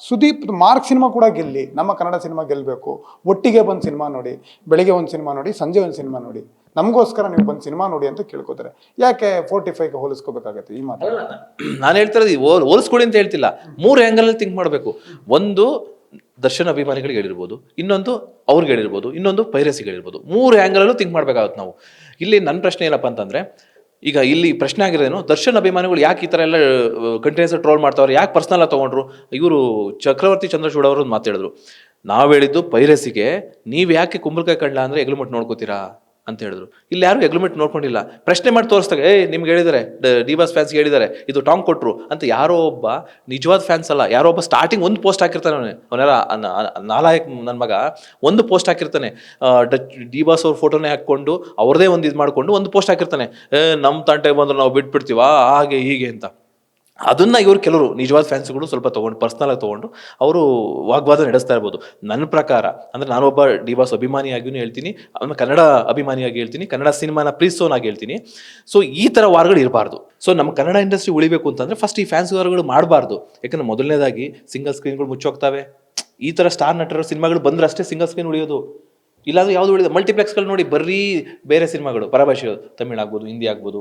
ಸುದೀಪ್ ಮಾರ್ಕ್ ಸಿನಿಮಾ ಕೂಡ ಗೆಲ್ಲಿ, ನಮ್ಮ ಕನ್ನಡ ಸಿನಿಮಾ ಗೆಲ್ಲಬೇಕು, ಒಟ್ಟಿಗೆ ಬಂದು ಸಿನಿಮಾ ನೋಡಿ, ಬೆಳಿಗ್ಗೆ ಒಂದು ಸಿನಿಮಾ ನೋಡಿ, ಸಂಜೆ ಒಂದು ಸಿನಿಮಾ ನೋಡಿ, ನಮಗೋಸ್ಕರ ನೀವು ಬಂದು ಸಿನಿಮಾ ನೋಡಿ ಅಂತ ಕೇಳ್ಕೊತಾರೆ. ಯಾಕೆ 45ಗೆ ಹೋಲಿಸ್ಕೋಬೇಕಾಗತ್ತೆ ಈ ಮಾತು? ನಾನು ಹೇಳ್ತಿರೋದು ಹೋಲಿಸ್ಕೊಡಿ ಅಂತ ಹೇಳ್ತಿಲ್ಲ, 3 ಆ್ಯಂಗಲಲ್ಲಿ ಥಿಂಕ್ ಮಾಡಬೇಕು. ಒಂದು ದರ್ಶನ್ ಅಭಿಮಾನಿಗಳಿಗೆ ಹೇಳಿರ್ಬೋದು, ಇನ್ನೊಂದು ಅವ್ರಿಗೆ ಹೇಳಿರ್ಬೋದು, ಇನ್ನೊಂದು ಪೈರಸಿಗಳಿರ್ಬೋದು. 3 ಆ್ಯಂಗಲಲ್ಲೂ ಥಿಂಕ್ ಮಾಡಬೇಕಾಗುತ್ತೆ ನಾವು. ಇಲ್ಲಿ ನನ್ನ ಪ್ರಶ್ನೆ ಏನಪ್ಪ ಅಂತಂದರೆ, ಈಗ ಇಲ್ಲಿ ಪ್ರಶ್ನೆ ಆಗಿರೋದೇನು, ದರ್ಶನ್ ಅಭಿಮಾನಿಗಳು ಯಾಕೆ ಈ ಥರ ಎಲ್ಲ ಕಂಟಿನ್ಯೂಸ್ ಟ್ರೋಲ್ ಮಾಡ್ತಾವ್ರೆ, ಯಾಕೆ ಪರ್ಸ್ನಲ್ ಆಗಿ ತೊಗೊಂಡ್ರು? ಇವರು ಚಕ್ರವರ್ತಿ ಚಂದ್ರಚೂಡ್ ಅವರು ಮಾತು ಹೇಳಿದ್ರು, ನಾವು ಹೇಳಿದ್ದು ಪೈರಸಿಗೆ ನೀವು ಯಾಕೆ ಕುಂಬಳಕಾಯಿ ಕಳ್ಳ ಅಂದರೆ ಎಗ್ಲುಮಟ್ ನೋಡ್ಕೋತೀರಾ ಅಂತ ಹೇಳಿದ್ರು. ಇಲ್ಲಿ ಯಾರು ಎಗ್ಲುಮೆಂಟ್ ನೋಡ್ಕೊಂಡಿಲ್ಲ. ಪ್ರಶ್ನೆ ಮಾಡಿ ತೋರಿಸ್ದಾಗ ನಿಮ್ಗೆ ಹೇಳಿದ್ದಾರೆ, ಡಿ ಬಾಸ್ ಫ್ಯಾನ್ಸ್ಗೆ ಹೇಳಿದ್ದಾರೆ ಇದು ಟಾಂಗ್ ಕೊಟ್ರು ಅಂತ. ಯಾರೋ ಒಬ್ಬ ನಿಜವಾದ ಫ್ಯಾನ್ಸ್ ಅಲ್ಲ, ಯಾರೋ ಒಬ್ಬ ಸ್ಟಾರ್ಟಿಂಗ್ ಒಂದು ಪೋಸ್ಟ್ ಹಾಕಿರ್ತಾನೆ, ಅವನೆಲ್ಲ ನಾಲಾಯಕ್ ನನ್ನ ಮಗ ಒಂದು ಪೋಸ್ಟ್ ಹಾಕಿರ್ತಾನೆ, ಡಿ ಬಾಸ್ ಅವ್ರ ಫೋಟೋನೇ ಹಾಕ್ಕೊಂಡು ಅವ್ರದೇ ಒಂದು ಇದು ಮಾಡಿಕೊಂಡು ಒಂದು ಪೋಸ್ಟ್ ಹಾಕಿರ್ತಾನೆ, ನಮ್ಮ ತಂಟೆಗೆ ಬಂದ್ರೆ ನಾವು ಬಿಟ್ಬಿಡ್ತೀವ ಹಾಗೆ ಹೀಗೆ ಅಂತ. ಅದನ್ನ ಇವರು ಕೆಲವರು ನಿಜವಾದ ಫ್ಯಾನ್ಸ್ಗಳು ಸ್ವಲ್ಪ ತಗೊಂಡು ಪರ್ಸ್ನಲ್ ಆಗಿ ತಗೊಂಡು ಅವರು ವಾಗ್ವಾದ ನಡೆಸ್ತಾ ಇರ್ಬೋದು. ನನ್ನ ಪ್ರಕಾರ ಅಂದ್ರೆ ನಾನೊಬ್ಬ ಡಿ ಬಾಸ್ ಅಭಿಮಾನಿಯಾಗಿಯೂ ಹೇಳ್ತೀನಿ, ಅವನ ಕನ್ನಡ ಅಭಿಮಾನಿಯಾಗಿ ಹೇಳ್ತೀನಿ, ಕನ್ನಡ ಸಿನಿಮಾನ ಪ್ರೀತಿಸೋನಾಗಿ ಹೇಳ್ತೀನಿ. ಸೊ ಈ ತರ ವಾರಗಳು ಇರಬಾರ್ದು. ಸೊ ನಮ್ಮ ಕನ್ನಡ ಇಂಡಸ್ಟ್ರಿ ಉಳಿಬೇಕು ಅಂತಂದ್ರೆ ಫಸ್ಟ್ ಈ ಫ್ಯಾನ್ಸ್ ವಾರಗಳು ಮಾಡಬಾರ್ದು. ಯಾಕಂದ್ರೆ ಮೊದಲನೇದಾಗಿ ಸಿಂಗಲ್ ಸ್ಕ್ರೀನ್ಗಳು ಮುಚ್ಚೋಗ್ತವೆ. ಈ ತರ ಸ್ಟಾರ್ ನಟರ ಸಿನಿಮಾಗಳು ಬಂದ್ರೆ ಅಷ್ಟೇ ಸಿಂಗಲ್ ಸ್ಕ್ರೀನ್ ಉಳಿಯೋದು, ಇಲ್ಲಾಂದ್ರೆ ಯಾವ್ದು ಉಳಿದ ಮಲ್ಟಿಪ್ಲೆಕ್ಸ್ಗಳು ನೋಡಿ ಬರೀ ಬೇರೆ ಸಿನಿಮಾಗಳು ಪರಭಾಷೆ ತಮಿಳ್ ಆಗ್ಬೋದು, ಹಿಂದಿ ಆಗ್ಬೋದು.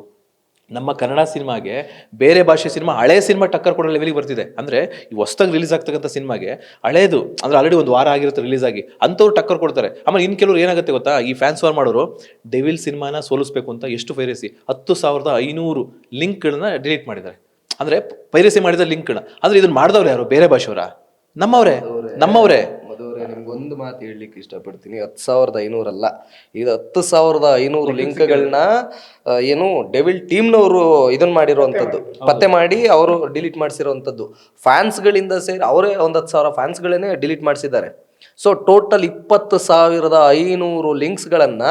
ನಮ್ಮ ಕನ್ನಡ ಸಿನಿಮಾಗೆ ಬೇರೆ ಭಾಷೆ ಸಿನಿಮಾ, ಹಳೆ ಸಿನಿಮಾ ಟಕ್ಕರ್ ಕೊಡೋ ಲೆವೆಲಿಗೆ ಬರ್ತಿದೆ. ಅಂದ್ರೆ ಈ ಹೊಸದಾಗಿ ರಿಲೀಸ್ ಆಗ್ತಕ್ಕಂಥ ಸಿನಿಮಾಗೆ ಹಳೇದು ಅಂದ್ರೆ ಆಲ್ರೆಡಿ ಒಂದು ವಾರ ಆಗಿರುತ್ತೆ ರಿಲೀಸ್ ಆಗಿ, ಅಂಥವ್ರು ಟಕ್ಕರ್ ಕೊಡ್ತಾರೆ. ಆಮೇಲೆ ಇನ್ನು ಕೆಲವರು ಏನಾಗುತ್ತೆ ಗೊತ್ತಾ, ಈ ಫ್ಯಾನ್ಸ್ ವಾರ್ ಮಾಡೋರು ಡೆವಿಲ್ ಸಿನಿಮಾನ ಸೋಲಿಸ್ಬೇಕು ಅಂತ ಎಷ್ಟು ಪೈರಸಿ 10,500 ಲಿಂಕ್ಗಳನ್ನ ಡಿಲೀಟ್ ಮಾಡಿದ್ದಾರೆ. ಅಂದ್ರೆ ಪೈರಸಿ ಮಾಡಿದ ಲಿಂಕ್ಗಳನ್ನ. ಅಂದ್ರೆ ಇದನ್ನ ಮಾಡಿದವ್ರು ಯಾರು? ಬೇರೆ ಭಾಷೆಯವರ? ನಮ್ಮವರೇ. ಮಧುವರೇ, ನಿಮ್ಗೊಂದು ಮಾತು ಹೇಳಲಿಕ್ಕೆ ಇಷ್ಟಪಡ್ತೀನಿ. 10,500 ಅಲ್ಲ, ಇದು 10,500 ಲಿಂಕ್ಗಳನ್ನ ಏನು ಡೆವಿಲ್ ಟೀಮ್ನವರು ಇದನ್ನ ಮಾಡಿರುವಂಥದ್ದು, ಪತ್ತೆ ಮಾಡಿ ಅವರು ಡಿಲೀಟ್ ಮಾಡಿಸಿರುವಂಥದ್ದು. ಫ್ಯಾನ್ಸ್ಗಳಿಂದ ಸೇರಿ ಅವರೇ 10,000 ಫ್ಯಾನ್ಸ್ಗಳನ್ನೇ ಡಿಲೀಟ್ ಮಾಡಿಸಿದ್ದಾರೆ. ಸೊ ಟೋಟಲ್ 20,500 ಲಿಂಕ್ಸ್ಗಳನ್ನು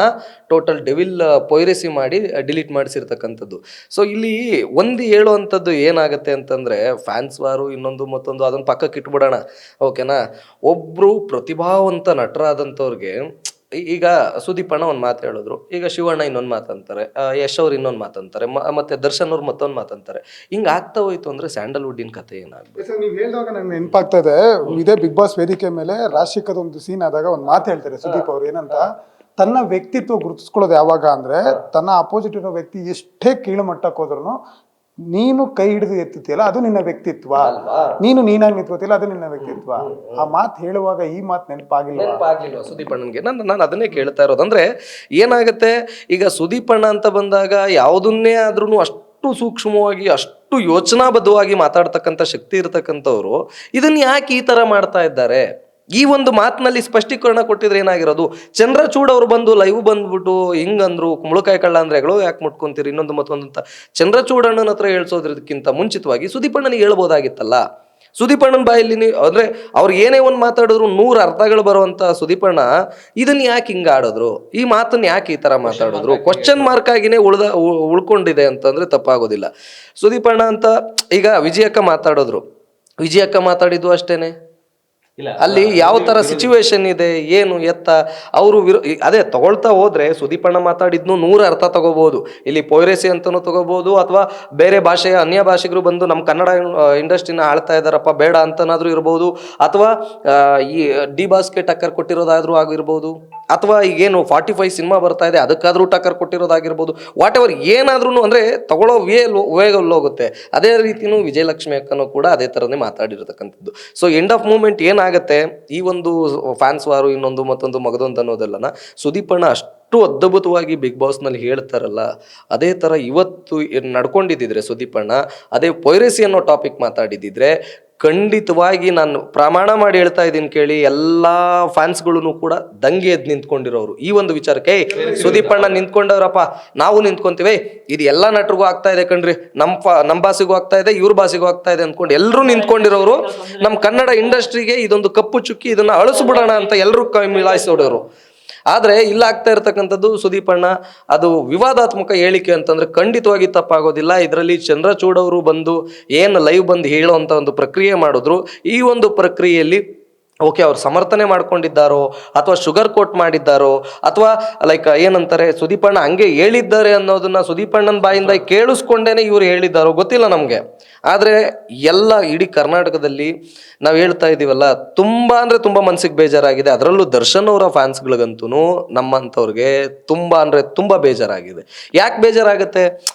ಟೋಟಲ್ ಡೆವಿಲ್ ಪೊಯ್ರೆಸಿ ಮಾಡಿ ಡಿಲೀಟ್ ಮಾಡಿಸಿರ್ತಕ್ಕಂಥದ್ದು. ಸೊ ಇಲ್ಲಿ ಒಂದು ಹೇಳುವಂಥದ್ದು ಏನಾಗುತ್ತೆ ಅಂತಂದರೆ, ಫ್ಯಾನ್ಸ್ ವಾರು ಇನ್ನೊಂದು ಮತ್ತೊಂದು ಅದನ್ನು ಪಕ್ಕಕ್ಕೆ ಇಟ್ಬಿಡೋಣ, ಓಕೆನಾ. ಒಬ್ಬರು ಪ್ರತಿಭಾವಂತ ನಟರಾದಂಥವ್ರಿಗೆ ಈಗ ಸುದೀಪ್ ಅಣ್ಣ ಒಂದು ಮಾತು ಹೇಳಿದ್ರು, ಈಗ ಶಿವಣ್ಣ ಇನ್ನೊಂದು ಮಾತಂತಾರೆ, ಯಶ್ ಅವ್ರು ಇನ್ನೊಂದು ಮಾತಂತಾರೆ, ಮತ್ತೆ ದರ್ಶನ್ ಅವ್ರು ಮತ್ತೊಂದು ಮಾತಂತಾರೆ. ಹಿಂಗೆ ಆಗ್ತಾ ಹೋಯ್ತು ಅಂದರೆ ಸ್ಯಾಂಡಲ್ವುಡ್ಡಿನ ಕಥೆ ಏನಾಗಬೇಕು? ನೀವು ಹೇಳಿದಾಗ ನಂಗೆ ನೆನಪಾಗ್ತಾ ಇದೆ, ಇದೇ ಬಿಗ್ ಬಾಸ್ ವೇದಿಕೆ ಮೇಲೆ ರಾಶಿಕದ ಒಂದು ಸೀನ್ ಆದಾಗ ಒಂದು ಮಾತು ಹೇಳ್ತಾರೆ ಸುದೀಪ್ ಅವ್ರು, ಏನಂತ, ತನ್ನ ವ್ಯಕ್ತಿತ್ವ ಗುರುತಿಸ್ಕೊಳ್ಳೋದು ಯಾವಾಗ ಅಂದ್ರೆ, ತನ್ನ ಅಪೋಸಿಟ್ ಇರೋ ವ್ಯಕ್ತಿ ಎಷ್ಟೇ ಕೀಳು ಮಟ್ಟಕ್ಕೆ ಹೋದ್ರು ನೀನು ಕೈ ಹಿಡಿದು ಎತ್ತುತ್ತೀಯಲ್ಲ ಅದು ನಿನ್ನ ವ್ಯಕ್ತಿತ್ವ, ನೀನು ನೀನಾಗಿ ನಿಂತ್ಕೋತಿಲ್ಲ ಅದು ನಿನ್ನ ವ್ಯಕ್ತಿತ್ವ. ಆ ಮಾತು ಹೇಳುವಾಗ ಈ ಮಾತು ನೆನಪಾಗಿಲ್ಲ ಸುದೀಪ್ ಅಣ್ಣನ್ಗೆ. ನಾನು ಅದನ್ನೇ ಕೇಳ್ತಾ ಇರೋದು. ಅಂದ್ರೆ ಏನಾಗುತ್ತೆ, ಈಗ ಸುದೀಪ್ ಅಣ್ಣ ಅಂತ ಬಂದಾಗ ಯಾವುದನ್ನೇ ಆದ್ರೂ ಅಷ್ಟು ಸೂಕ್ಷ್ಮವಾಗಿ ಅಷ್ಟು ಯೋಚನಾಬದ್ಧವಾಗಿ ಮಾತಾಡ್ತಕ್ಕಂಥ ಶಕ್ತಿ ಇರತಕ್ಕಂಥವ್ರು ಇದನ್ನ ಯಾಕೆ ಈ ತರ ಮಾಡ್ತಾ ಇದ್ದಾರೆ? ಈ ಒಂದು ಮಾತಿನಲ್ಲಿ ಸ್ಪಷ್ಟೀಕರಣ ಕೊಟ್ಟಿದ್ರೆ ಏನಾಗಿರೋದು? ಚಂದ್ರಚೂಡ್ ಅವರು ಬಂದು ಲೈವ್ ಬಂದ್ಬಿಟ್ಟು ಹಿಂಗಂದ್ರು, ಕುಂಬಳಕಾಯಿ ಕಳ್ಳ ಅಂದ್ರೆ ಎಗಳು ಯಾಕೆ ಮುಟ್ಕೊಂತೀರಿ ಇನ್ನೊಂದು ಮತ್ತೊಂದು ಅಂತ ಚಂದ್ರಚೂಡ್ ಅಣ್ಣನ ಹತ್ರ ಹೇಳ್ಸೋದ್ರಕ್ಕಿಂತ ಮುಂಚಿತವಾಗಿ ಸುದೀಪ್ ಅಣ್ಣನಿಗೆ ಹೇಳ್ಬೋದಾಗಿತ್ತಲ್ಲ. ಸುದೀಪ್ ಅಣ್ಣನ ಬಾಯಲ್ಲಿ ಅಂದ್ರೆ ಅವ್ರು ಏನೇ ಒಂದು ಮಾತಾಡಿದ್ರು 100 ಅರ್ಥಗಳು ಬರುವಂತ ಸುದೀಪ್ ಅಣ್ಣ ಇದನ್ನ ಯಾಕೆ ಹಿಂಗ ಆಡಿದ್ರು, ಈ ಮಾತನ್ನ ಯಾಕೆ ಈ ತರ ಮಾತಾಡಿದ್ರು, ಕ್ವಶನ್ ಮಾರ್ಕ್ ಆಗಿನೇ ಉಳ್ಕೊಂಡಿದೆ ಅಂತಂದ್ರೆ ತಪ್ಪಾಗೋದಿಲ್ಲ. ಸುದೀಪ್ ಅಣ್ಣ ಅಂತ ಈಗ ವಿಜಯಕ್ಕ ಮಾತಾಡಿದ್ರು, ವಿಜಯಕ್ಕ ಮಾತಾಡಿದ್ದು ಅಷ್ಟೇನೆ. ಅಲ್ಲಿ ಯಾವ ತರ ಸಿಚುವೇಶನ್ ಇದೆ ಏನು ಎತ್ತ ಅವರು ಅದೇ ತಗೊಳ್ತಾ ಹೋದ್ರೆ ಸುದೀಪಣ್ಣ ಮಾತಾಡಿದ್ನು 100 ಅರ್ಥ ತಗೋಬಹುದು. ಇಲ್ಲಿ ಪೊಯ್ರೆಸಿ ಅಂತಾನು ತಗೋಬಹುದು, ಅಥವಾ ಬೇರೆ ಭಾಷೆಯ ಅನ್ಯ ಭಾಷಿಗರು ಬಂದು ನಮ್ಮ ಕನ್ನಡ ಇಂಡಸ್ಟ್ರಿನ ಆಳ್ತಾ ಇದಾರಪ್ಪ ಬೇಡ ಅಂತನಾದ್ರೂ ಇರ್ಬೋದು, ಅಥವಾ ಈ ಡಿ ಬಾಸ್ಗೆ ಟಕ್ಕರ್ ಕೊಟ್ಟಿರೋದಾದ್ರೂ ಆಗಿರ್ಬೋದು, ಅಥವಾ ಈಗೇನು 45 ಸಿನಿಮಾ ಬರ್ತಾ ಇದೆ ಅದಕ್ಕಾದ್ರೂ ಟಕ್ಕರ್ ಕೊಟ್ಟಿರೋದಾಗಿರ್ಬೋದು. ವಾಟ್ ಎವರ್ ಏನಾದ್ರೂ ಅಂದ್ರೆ ತಗೊಳ್ಳೋ ವೇಗಲ್ಲಿ ಹೋಗುತ್ತೆ. ಅದೇ ರೀತಿನೂ ವಿಜಯಲಕ್ಷ್ಮಿ ಅಕ್ಕನೂ ಕೂಡ ಅದೇ ಥರನೇ ಮಾತಾಡಿರ್ತಕ್ಕಂಥದ್ದು. ಸೊ ಎಂಡ್ ಆಫ್ ಮೂಮೆಂಟ್ ಏನಾಗುತ್ತೆ, ಈ ಒಂದು ಫ್ಯಾನ್ಸ್ ವಾರು ಇನ್ನೊಂದು ಮತ್ತೊಂದು ಮಗದೊಂದು ಅನ್ನೋದೆಲ್ಲನ ಸುದೀಪ್ ಅಣ್ಣ ಅಷ್ಟು ಅದ್ಭುತವಾಗಿ ಬಿಗ್ ಬಾಸ್ನಲ್ಲಿ ಹೇಳ್ತಾರಲ್ಲ, ಅದೇ ಥರ ಇವತ್ತು ನಡ್ಕೊಂಡಿದ್ದಿದ್ರೆ ಸುದೀಪ್ ಅಣ್ಣ ಅದೇ ಪೊಯ್ರೆಸಿ ಅನ್ನೋ ಟಾಪಿಕ್ ಮಾತಾಡಿದ್ದಿದ್ರೆ ಖಂಡಿತವಾಗಿ ನಾನು ಪ್ರಮಾಣ ಮಾಡಿ ಹೇಳ್ತಾ ಇದ್ದೀನಿ ಕೇಳಿ, ಎಲ್ಲಾ ಫ್ಯಾನ್ಸ್ಗಳು ಕೂಡ ದಂಗೆ ಎದ್ದು ನಿಂತ್ಕೊಂಡಿರೋರು ಈ ಒಂದು ವಿಚಾರಕ್ಕೆ. ಸುದೀಪ್ ಅಣ್ಣ ನಿಂತ್ಕೊಂಡವ್ರಪ್ಪ, ನಾವು ನಿಂತ್ಕೊಂತೀವಿ, ಇದು ಎಲ್ಲಾ ನಟರಿಗೂ ಆಗ್ತಾ ಇದೆ ಕಣ್ರಿ, ನಮ್ಮ ಭಾಷೆಗೂ ಆಗ್ತಾ ಇದೆ, ಇವ್ರ ಭಾಷೆಗೂ ಆಗ್ತಾ ಇದೆ ಅನ್ಕೊಂಡು ಎಲ್ಲರೂ ನಿಂತ್ಕೊಂಡಿರೋರು. ನಮ್ಮ ಕನ್ನಡ ಇಂಡಸ್ಟ್ರಿಗೆ ಇದೊಂದು ಕಪ್ಪು ಚುಕ್ಕಿ, ಇದನ್ನ ಅಳಿಸ್ಬಿಡೋಣ ಅಂತ ಎಲ್ಲರೂ ಕೈ ಮಿಲಾಯಿಸೋಡೋರು. ಆದ್ರೆ ಇಲ್ಲ ಆಗ್ತಾ ಇರ್ತಕ್ಕಂಥದ್ದು ಸುದೀಪ್ ಅಣ್ಣ ಅದು ವಿವಾದಾತ್ಮಕ ಹೇಳಿಕೆ ಅಂತಂದ್ರೆ ಖಂಡಿತವಾಗಿ ತಪ್ಪಾಗೋದಿಲ್ಲ. ಇದರಲ್ಲಿ ಚಂದ್ರಚೂಡ್ ಅವರು ಬಂದು ಏನು ಲೈವ್ ಬಂದು ಹೇಳುವಂತ ಒಂದು ಪ್ರಕ್ರಿಯೆ ಮಾಡಿದ್ರು. ಈ ಒಂದು ಪ್ರಕ್ರಿಯೆಯಲ್ಲಿ ಓಕೆ ಅವ್ರು ಸಮರ್ಥನೆ ಮಾಡ್ಕೊಂಡಿದ್ದಾರೋ ಅಥವಾ ಶುಗರ್ ಕೋಟ್ ಮಾಡಿದ್ದಾರೋ ಅಥವಾ ಲೈಕ್ ಏನಂತಾರೆ ಸುದೀಪ್ ಅಣ್ಣ ಹಂಗೆ ಹೇಳಿದ್ದಾರೆ ಅನ್ನೋದನ್ನ ಸುದೀಪ್ ಅಣ್ಣನ ಬಾಯಿಂದ ಕೇಳಿಸ್ಕೊಂಡೇನೆ ಇವ್ರು ಹೇಳಿದ್ದಾರೋ ಗೊತ್ತಿಲ್ಲ ನಮಗೆ. ಆದರೆ ಎಲ್ಲ ಇಡೀ ಕರ್ನಾಟಕದಲ್ಲಿ ನಾವು ಹೇಳ್ತಾ ಇದ್ದೀವಲ್ಲ, ತುಂಬ ಅಂದರೆ ತುಂಬ ಮನಸ್ಸಿಗೆ ಬೇಜಾರಾಗಿದೆ. ಅದರಲ್ಲೂ ದರ್ಶನ್ ಅವರ ಫ್ಯಾನ್ಸ್ಗಳಿಗಂತೂ ನಮ್ಮಂಥವ್ರಿಗೆ ತುಂಬ ಅಂದರೆ ತುಂಬ ಬೇಜಾರಾಗಿದೆ. ಯಾಕೆ ಬೇಜಾರಾಗುತ್ತೆ?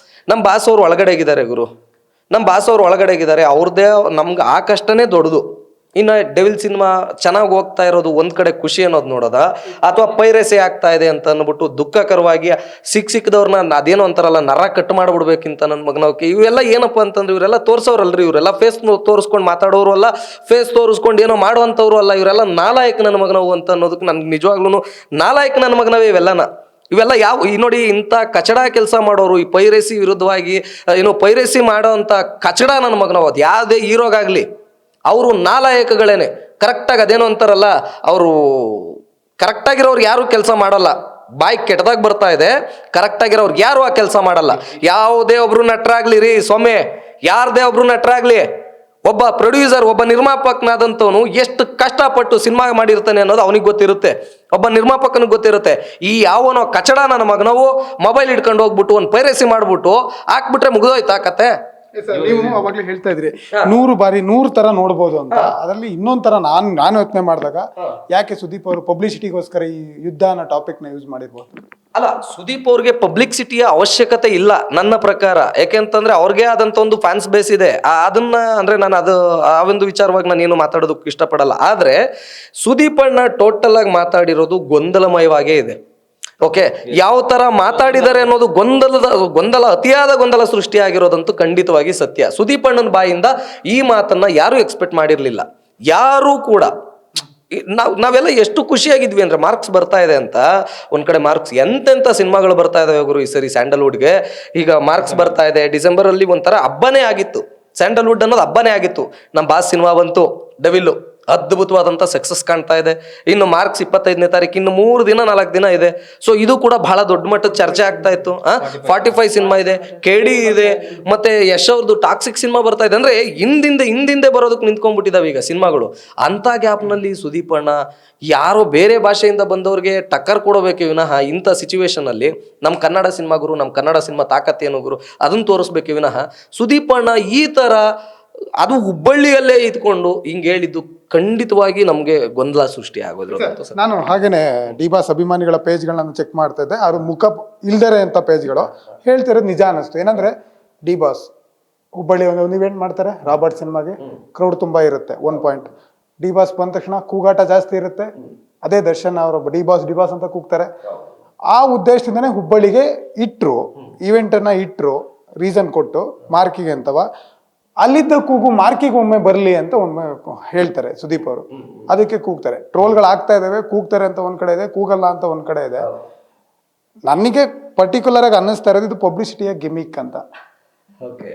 ನಮ್ಮ ಬಾಸ್ ಅವ್ರು ಒಳಗಡೆಗಿದ್ದಾರೆ ಗುರು, ನಮ್ಮ ಬಾಸ್ ಅವ್ರು ಒಳಗಡೆಗಿದ್ದಾರೆ, ಅವ್ರದ್ದೇ ನಮ್ಗೆ ಆ ಕಷ್ಟನೇ ದೊಡ್ಡದು. ಇನ್ನು ಡೆವಿಲ್ ಸಿನಿಮಾ ಚೆನ್ನಾಗಿ ಹೋಗ್ತಾ ಇರೋದು ಒಂದು ಕಡೆ ಖುಷಿ ಅನ್ನೋದು ನೋಡೋದ, ಅಥವಾ ಪೈರಸಿ ಆಗ್ತಾ ಇದೆ ಅಂತ ಅಂದ್ಬಿಟ್ಟು ದುಃಖಕರವಾಗಿ ಸಿಕ್ಕದವ್ರನ್ನ ಅದೇನೋ ಅಂತಾರಲ್ಲ ನರ ಕಟ್ ಮಾಡ್ಬಿಡ್ಬೇಕಿಂತ ನನ್ನ ಮಗನವಕ್ಕೆ. ಇವೆಲ್ಲ ಏನಪ್ಪ ಅಂತಂದ್ರೆ ಇವರೆಲ್ಲ ತೋರ್ಸೋರಲ್ರಿ, ಇವರೆಲ್ಲ ಫೇಸ್ ತೋರಿಸ್ಕೊಂಡು ಮಾತಾಡೋರು ಅಲ್ಲ, ಫೇಸ್ ತೋರಿಸ್ಕೊಂಡು ಏನೋ ಮಾಡುವಂಥವ್ರು ಅಲ್ಲ, ಇವರೆಲ್ಲ ನಾಲಾಯಕ ನನ್ನ ಮಗನವು ಅಂತ ಅನ್ನೋದಕ್ಕೆ ನನ್ಗೆ ನಿಜವಾಗ್ಲೂ ನಾಲಾಯಕ ನನ್ನ ಮಗನವೇ ಇವೆಲ್ಲ ಯಾವ ಈ ನೋಡಿ ಇಂಥ ಕಚಡ ಕೆಲಸ ಮಾಡೋರು, ಈ ಪೈರಸಿ ವಿರುದ್ಧವಾಗಿ ಏನೋ ಪೈರಸಿ ಮಾಡೋ ಅಂಥ ಕಚಡ ನನ್ನ ಮಗನವು. ಅದು ಯಾವುದೇ ಹೀರೋಗಾಗಲಿ ಅವರು ನಾಲಾಯಕಗಳೇನೆ. ಕರೆಕ್ಟಾಗಿ ಅದೇನೋ ಅಂತಾರಲ್ಲ, ಅವರು ಕರೆಕ್ಟಾಗಿರೋರು ಯಾರು ಕೆಲಸ ಮಾಡಲ್ಲ. ಬಾಯ್ ಕೆಟ್ಟದಾಗ ಬರ್ತಾ ಇದೆ, ಕರೆಕ್ಟಾಗಿರೋರ್ಗೆ ಯಾರು ಆ ಕೆಲಸ ಮಾಡಲ್ಲ. ಯಾವುದೇ ಒಬ್ರು ನಟರಾಗ್ಲಿ ರೀ ಸ್ವಾಮಿ, ಯಾರದೇ ಒಬ್ರು ನಟರಾಗ್ಲಿ, ಒಬ್ಬ ಪ್ರೊಡ್ಯೂಸರ್, ಒಬ್ಬ ನಿರ್ಮಾಪಕನಾದಂಥವನು ಎಷ್ಟು ಕಷ್ಟಪಟ್ಟು ಸಿನಿಮಾ ಮಾಡಿರ್ತಾನೆ ಅನ್ನೋದು ಅವನಿಗೆ ಗೊತ್ತಿರುತ್ತೆ, ಒಬ್ಬ ನಿರ್ಮಾಪಕನಿಗೆ ಗೊತ್ತಿರುತ್ತೆ. ಈ ಯಾವನೋ ಕಚಡ ನನ್ನ ಮಗನವು ಮೊಬೈಲ್ ಇಟ್ಕೊಂಡು ಹೋಗ್ಬಿಟ್ಟು ಒಂದು ಪೈರಸಿ ಮಾಡ್ಬಿಟ್ಟು ಹಾಕ್ಬಿಟ್ರೆ ಮುಗಿದೋಯ್ತಾ ಕತೆ. ನೀವು ಅವಾಗ್ಲೇ ಹೇಳ್ತಾ ಇದ್ರಿ 100 ಬಾರಿ 100 ತರ ನೋಡ್ಬೋದು ಅಂತ. ಅದರಲ್ಲಿ ಇನ್ನೊಂದ್ ತರ ನಾನು ಯೋಚನೆ ಮಾಡಿದಾಗ, ಯಾಕೆ ಸುದೀಪ್ ಅವರು ಪಬ್ಲಿಸಿಟಿಗೋಸ್ಕರ ಈ ಯುದ್ಧ ಅನ್ನೋ ಟಾಪಿಕ್ ನ ಯೂಸ್ ಮಾಡಿರ್ಬೋದು? ಅಲ್ಲ, ಸುದೀಪ್ ಅವ್ರಿಗೆ ಪಬ್ಲಿಸಿಟಿಯ ಅವಶ್ಯಕತೆ ಇಲ್ಲ ನನ್ನ ಪ್ರಕಾರ. ಯಾಕೆಂತಂದ್ರೆ ಅವ್ರಿಗೆ ಆದಂತ ಒಂದು ಫ್ಯಾನ್ಸ್ ಬೇಸ್ ಇದೆ. ಅದನ್ನ ಅಂದ್ರೆ ನಾನು ಆ ಒಂದು ವಿಚಾರವಾಗಿ ನಾನು ಏನು ಮಾತಾಡೋದಕ್ಕೆ ಇಷ್ಟಪಡಲ್ಲ. ಆದ್ರೆ ಸುದೀಪ್ ಅಣ್ಣ ಟೋಟಲ್ ಆಗಿ ಮಾತಾಡಿರೋದು ಗೊಂದಲಮಯವಾಗೇ ಇದೆ. ಓಕೆ, ಯಾವ ತರ ಮಾತಾಡಿದ್ದಾರೆ ಅನ್ನೋದು ಗೊಂದಲ ಅತಿಯಾದ ಗೊಂದಲ ಸೃಷ್ಟಿಯಾಗಿರೋದಂತೂ ಖಂಡಿತವಾಗಿ ಸತ್ಯ. ಸುದೀಪ್ ಅಣ್ಣನ ಬಾಯಿಂದ ಈ ಮಾತನ್ನ ಯಾರು ಎಕ್ಸ್ಪೆಕ್ಟ್ ಮಾಡಿರ್ಲಿಲ್ಲ, ಯಾರು ಕೂಡ. ನಾವೆಲ್ಲ ಎಷ್ಟು ಖುಷಿಯಾಗಿದ್ವಿ ಅಂದ್ರೆ ಮಾರ್ಕ್ಸ್ ಬರ್ತಾ ಇದೆ ಅಂತ. ಒಂದ್ ಕಡೆ ಮಾರ್ಕ್ಸ್ ಎಂತೆಂತ ಸಿನಿಮಾಗಳು ಬರ್ತಾ ಇದಾವೆ ಗುರು ಈ ಸರಿ ಸ್ಯಾಂಡಲ್ವುಡ್ಗೆ. ಈಗ ಮಾರ್ಕ್ಸ್ ಬರ್ತಾ ಇದೆ. ಡಿಸೆಂಬರ್ ಅಲ್ಲಿ ಒಂಥರ ಹಬ್ಬನೇ ಆಗಿತ್ತು, ಸ್ಯಾಂಡಲ್ವುಡ್ ಅನ್ನೋದು ಹಬ್ಬನೇ ಆಗಿತ್ತು. ನಮ್ಮ ಬಾಸ್ ಸಿನಿಮಾ ಬಂತು, ಡೆವಿಲ್ಲು, ಅದ್ಭುತವಾದಂಥ ಸಕ್ಸಸ್ ಕಾಣ್ತಾ ಇದೆ. ಇನ್ನು ಮಾರ್ಕ್ಸ್ 25ನೇ ತಾರೀಕು, ಇನ್ನು 3 ದಿನ 4 ದಿನ ಇದೆ. ಸೊ ಇದು ಕೂಡ ಬಹಳ ದೊಡ್ಡ ಮಟ್ಟದ ಚರ್ಚೆ ಆಗ್ತಾ ಇತ್ತು. 45 ಸಿನಿಮಾ ಇದೆ, KD ಇದೆ, ಮತ್ತೆ ಯಶ್ ಅವ್ರದ್ದು ಟಾಕ್ಸಿಕ್ ಸಿನಿಮಾ ಬರ್ತಾ ಇದೆ. ಅಂದ್ರೆ ಹಿಂದಿಂದೆ ಬರೋದಕ್ಕೆ ನಿಂತ್ಕೊಂಡ್ಬಿಟ್ಟಿದಾವೆ ಈಗ ಸಿನಿಮಾಗಳು. ಅಂತ ಗ್ಯಾಪ್ನಲ್ಲಿ ಸುದೀಪ್ ಅಣ್ಣ ಯಾರೋ ಬೇರೆ ಭಾಷೆಯಿಂದ ಬಂದವ್ರಿಗೆ ಟಕ್ಕರ್ ಕೊಡೋಬೇಕೆ ವಿನಃ ಇಂಥ ಸಿಚುವೇಶನ್ ಅಲ್ಲಿ ನಮ್ಮ ಕನ್ನಡ ಸಿನಿಮಾ ಗುರು, ನಮ್ಮ ಕನ್ನಡ ಸಿನಿಮಾ ತಾಕತ್ತೇನು ಗುರು ಅದನ್ನ ತೋರಿಸ್ಬೇಕೆ ವಿನಃ ಸುದೀಪ್ ಅಣ್ಣ ಈ ತರ ಅದು ಹುಬ್ಬಳ್ಳಿಯಲ್ಲೇ ಇದ್ಕೊಂಡು ಹಿಂಗೆ ಹೇಳಿದ್ದು ಖಂಡಿತವಾಗಿ ನಮ್ಗೆ ಗೊಂದಲ ಸೃಷ್ಟಿ ಆಗೋದ್ರು. ನಾನು ಹಾಗೇನೆ ಡಿ-ಬಾಸ್ ಅಭಿಮಾನಿಗಳ ಪೇಜ್ಗಳನ್ನ ಚೆಕ್ ಮಾಡ್ತಾ ಇದ್ದೆ. ಅವ್ರ ಮುಖ ಇಲ್ದರೆ ಅಂತ ಪೇಜ್ಗಳು ಹೇಳ್ತಿರೋದು ನಿಜ ಅನ್ನಿಸ್ತು. ಏನಂದ್ರೆ ಡಿ-ಬಾಸ್ ಹುಬ್ಬಳ್ಳಿ ಒಂದು ಇವೆಂಟ್ ಮಾಡ್ತಾರೆ, ರಾಬರ್ಟ್ ಸಿನಿಮಾಗೆ ಕ್ರೌಡ್ ತುಂಬಾ ಇರುತ್ತೆ. 1 ಪಾಯಿಂಟ್. ಡಿ-ಬಾಸ್ ಬಂದ ತಕ್ಷಣ ಕೂಗಾಟ ಜಾಸ್ತಿ ಇರುತ್ತೆ. ಅದೇ ದರ್ಶನ್ ಅವರು ಡಿ-ಬಾಸ್ ಅಂತ ಕೂಗ್ತಾರೆ. ಆ ಉದ್ದೇಶದಿಂದನೇ ಹುಬ್ಬಳ್ಳಿಗೆ ಇಟ್ರು, ಈವೆಂಟನ್ನ ಇಟ್ರು, ರೀಸನ್ ಕೊಟ್ಟು ಮಾರ್ಕಿಗೆ ಅಂತವ. ಅಲ್ಲಿದ್ದ ಕೂಗು ಮಾರ್ಕಿಗೆ ಒಮ್ಮೆ ಬರಲಿ ಅಂತ ಒಮ್ಮೆ ಹೇಳ್ತಾರೆ ಸುದೀಪ್ ಅವರು. ಅದಕ್ಕೆ ಕೂಗ್ತಾರೆ. ಟ್ರೋಲ್ಗಳು ಆಗ್ತಾ ಇದಾವೆ, ಕೂಗ್ತಾರೆ ಅಂತ ಒಂದ್ ಕಡೆ ಇದೆ, ಕೂಗಲ್ಲ ಅಂತ ಒಂದ್ ಕಡೆ ಇದೆ. ನನಗೆ ಪರ್ಟಿಕ್ಯುಲರ್ ಆಗಿ ಅನ್ನಿಸ್ತಾ ಇರೋದು ಇದು ಪಬ್ಲಿಸಿಟಿಯ ಗಿಮಿಕ್ ಅಂತ. ಓಕೆ,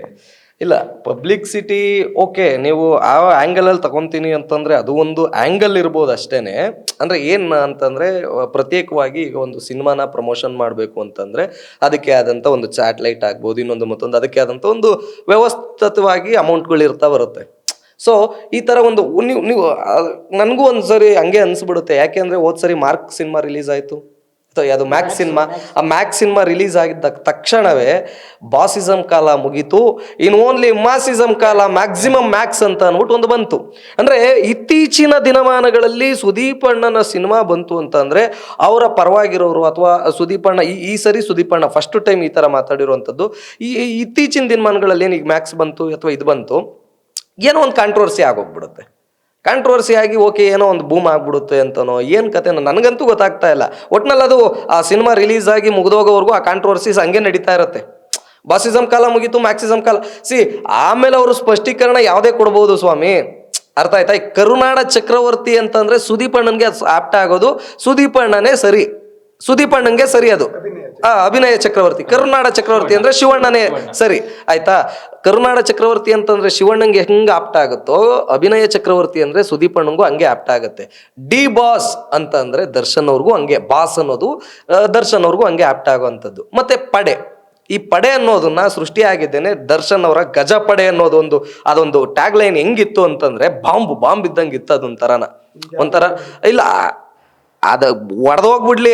ಇಲ್ಲ ಪಬ್ಲಿಸಿಟಿ ಓಕೆ, ನೀವು ಆ ಆ್ಯಂಗಲ್ ಅಲ್ಲಿ ತಗೊಂತೀನಿ ಅಂತಂದ್ರೆ ಅದು ಒಂದು ಆ್ಯಂಗಲ್ ಇರ್ಬೋದು ಅಷ್ಟೇನೆ. ಅಂದ್ರೆ ಏನ್ ಅಂತಂದ್ರೆ ಪ್ರತ್ಯೇಕವಾಗಿ ಈಗ ಒಂದು ಸಿನಿಮಾನ ಪ್ರಮೋಷನ್ ಮಾಡಬೇಕು ಅಂತಂದ್ರೆ ಅದಕ್ಕೆ ಆದಂತ ಒಂದು ಸ್ಯಾಟಲೈಟ್ ಆಗ್ಬೋದು, ಇನ್ನೊಂದು ಮತ್ತೊಂದು ಅದಕ್ಕೆ ಆದಂತ ಒಂದು ವ್ಯವಸ್ಥಿತವಾಗಿ ಅಮೌಂಟ್ಗಳು ಇರ್ತಾ ಬರುತ್ತೆ. ಸೊ ಈ ತರ ಒಂದು ನೀವು ನನಗೂ ಒಂದ್ಸರಿ ಹಂಗೆ ಅನ್ಸ್ಬಿಡುತ್ತೆ. ಯಾಕೆ ಅಂದ್ರೆ ಹೋದ್ ಸರಿ ಮಾರ್ಕ್ ಸಿನಿಮಾ ರಿಲೀಸ್ ಆಯ್ತು, ಅದು ಮ್ಯಾಕ್ಸ್ ಸಿನಿಮಾ. ಆ ಮ್ಯಾಕ್ಸ್ ಸಿನಿಮಾ ರಿಲೀಸ್ ಆಗಿದ್ದ ತಕ್ಷಣವೇ ಬಾಸಿಸಮ್ ಕಾಲ ಮುಗೀತು, ಇನ್ ಓನ್ಲಿ ಮಾಸಿಸಮ್ ಕಾಲ, ಮ್ಯಾಕ್ಸಿಮಮ್ ಮ್ಯಾಕ್ಸ್ ಅಂತ ಅನ್ಬಿಟ್ಟು ಒಂದು ಬಂತು. ಅಂದ್ರೆ ಇತ್ತೀಚಿನ ದಿನಮಾನಗಳಲ್ಲಿ ಸುದೀಪ್ ಅಣ್ಣನ ಸಿನಿಮಾ ಬಂತು ಅಂತಂದ್ರೆ ಅವರ ಪರವಾಗಿರೋರು ಅಥವಾ ಸುದೀಪ್ ಅಣ್ಣ ಈ ಸರಿ ಸುದೀಪ್ ಅಣ್ಣ ಫಸ್ಟ್ ಟೈಮ್ ಈ ತರ ಮಾತಾಡಿರುವಂಥದ್ದು. ಈ ಇತ್ತೀಚಿನ ದಿನಮಾನಗಳಲ್ಲಿ ಏನೀಗ ಮ್ಯಾಕ್ಸ್ ಬಂತು ಅಥವಾ ಇದು ಬಂತು, ಏನೋ ಒಂದು ಕಾಂಟ್ರವರ್ಸಿ ಆಗೋಗ್ಬಿಡುತ್ತೆ. ಕಾಂಟ್ರವರ್ಸಿ ಆಗಿ ಓಕೆ ಏನೋ ಒಂದು ಬೂಮ್ ಆಗ್ಬಿಡುತ್ತೆ ಅಂತನೋ ಏನು ಕತೆ ನನಗಂತೂ ಗೊತ್ತಾಗ್ತಾ ಇಲ್ಲ. ಒಟ್ನಲ್ಲಿ ಅದು ಆ ಸಿನಿಮಾ ರಿಲೀಸ್ ಆಗಿ ಮುಗಿದೋಗೋವರೆಗೂ ಆ ಕಾಂಟ್ರವರ್ಸೀಸ್ ಹಂಗೆ ನಡೀತಾ ಇರುತ್ತೆ. ಬಾಸಿಸಮ್ ಕಾಲ ಮುಗೀತು, ಮ್ಯಾಕ್ಸಿಸಮ್ ಕಾಲ. ಆಮೇಲೆ ಅವರು ಸ್ಪಷ್ಟೀಕರಣ ಯಾವುದೇ ಕೊಡ್ಬೋದು ಸ್ವಾಮಿ, ಅರ್ಥ ಆಯ್ತಾ? ಈ ಕರುನಾಡ ಚಕ್ರವರ್ತಿ ಅಂತಂದ್ರೆ ಸುದೀಪ್ ಅಣ್ಣನ್ಗೆ ಆಪ್ಟ ಆಗೋದು ಸುದೀಪ್ ಅಣ್ಣನೇ ಸರಿ, ಸುದೀಪ್ ಅಣ್ಣಂಗೆ ಸರಿ ಅದು. ಅಭಿನಯ ಚಕ್ರವರ್ತಿ. ಕರುನಾಡ ಚಕ್ರವರ್ತಿ ಅಂದ್ರೆ ಶಿವಣ್ಣನೇ ಸರಿ, ಆಯ್ತಾ? ಕರುನಾಡ ಚಕ್ರವರ್ತಿ ಅಂತಂದ್ರೆ ಶಿವಣ್ಣಂಗೆ ಹೆಂಗೆ ಆಪ್ಟ ಆಗುತ್ತೋ ಅಭಿನಯ ಚಕ್ರವರ್ತಿ ಅಂದ್ರೆ ಸುದೀಪ್ ಅಣ್ಣಂಗೂ ಹಂಗೆ ಆಪ್ಟ ಆಗುತ್ತೆ. ಡಿ-ಬಾಸ್ ಅಂತ ಅಂದ್ರೆ ದರ್ಶನ್ ಅವ್ರಿಗೂ ಹಂಗೆ, ಬಾಸ್ ಅನ್ನೋದು ದರ್ಶನ್ ಅವ್ರಿಗೂ ಹಂಗೆ ಆಪ್ಟ ಆಗುವಂಥದ್ದು. ಮತ್ತೆ ಪಡೆ, ಈ ಪಡೆ ಅನ್ನೋದನ್ನ ಸೃಷ್ಟಿಯಾಗಿದ್ದೇನೆ ದರ್ಶನ್ ಅವರ ಗಜ ಪಡೆ ಅನ್ನೋದು ಅದೊಂದು ಟ್ಯಾಗ್ ಲೈನ್ ಹೆಂಗಿತ್ತು ಅಂತಂದ್ರೆ ಬಾಂಬ್ ಇದ್ದಂಗೆ ಇತ್ತು. ಒಂಥರ ಇಲ್ಲ ಅದ ಒಡೆದೋಗ್ಬಿಡ್ಲಿ,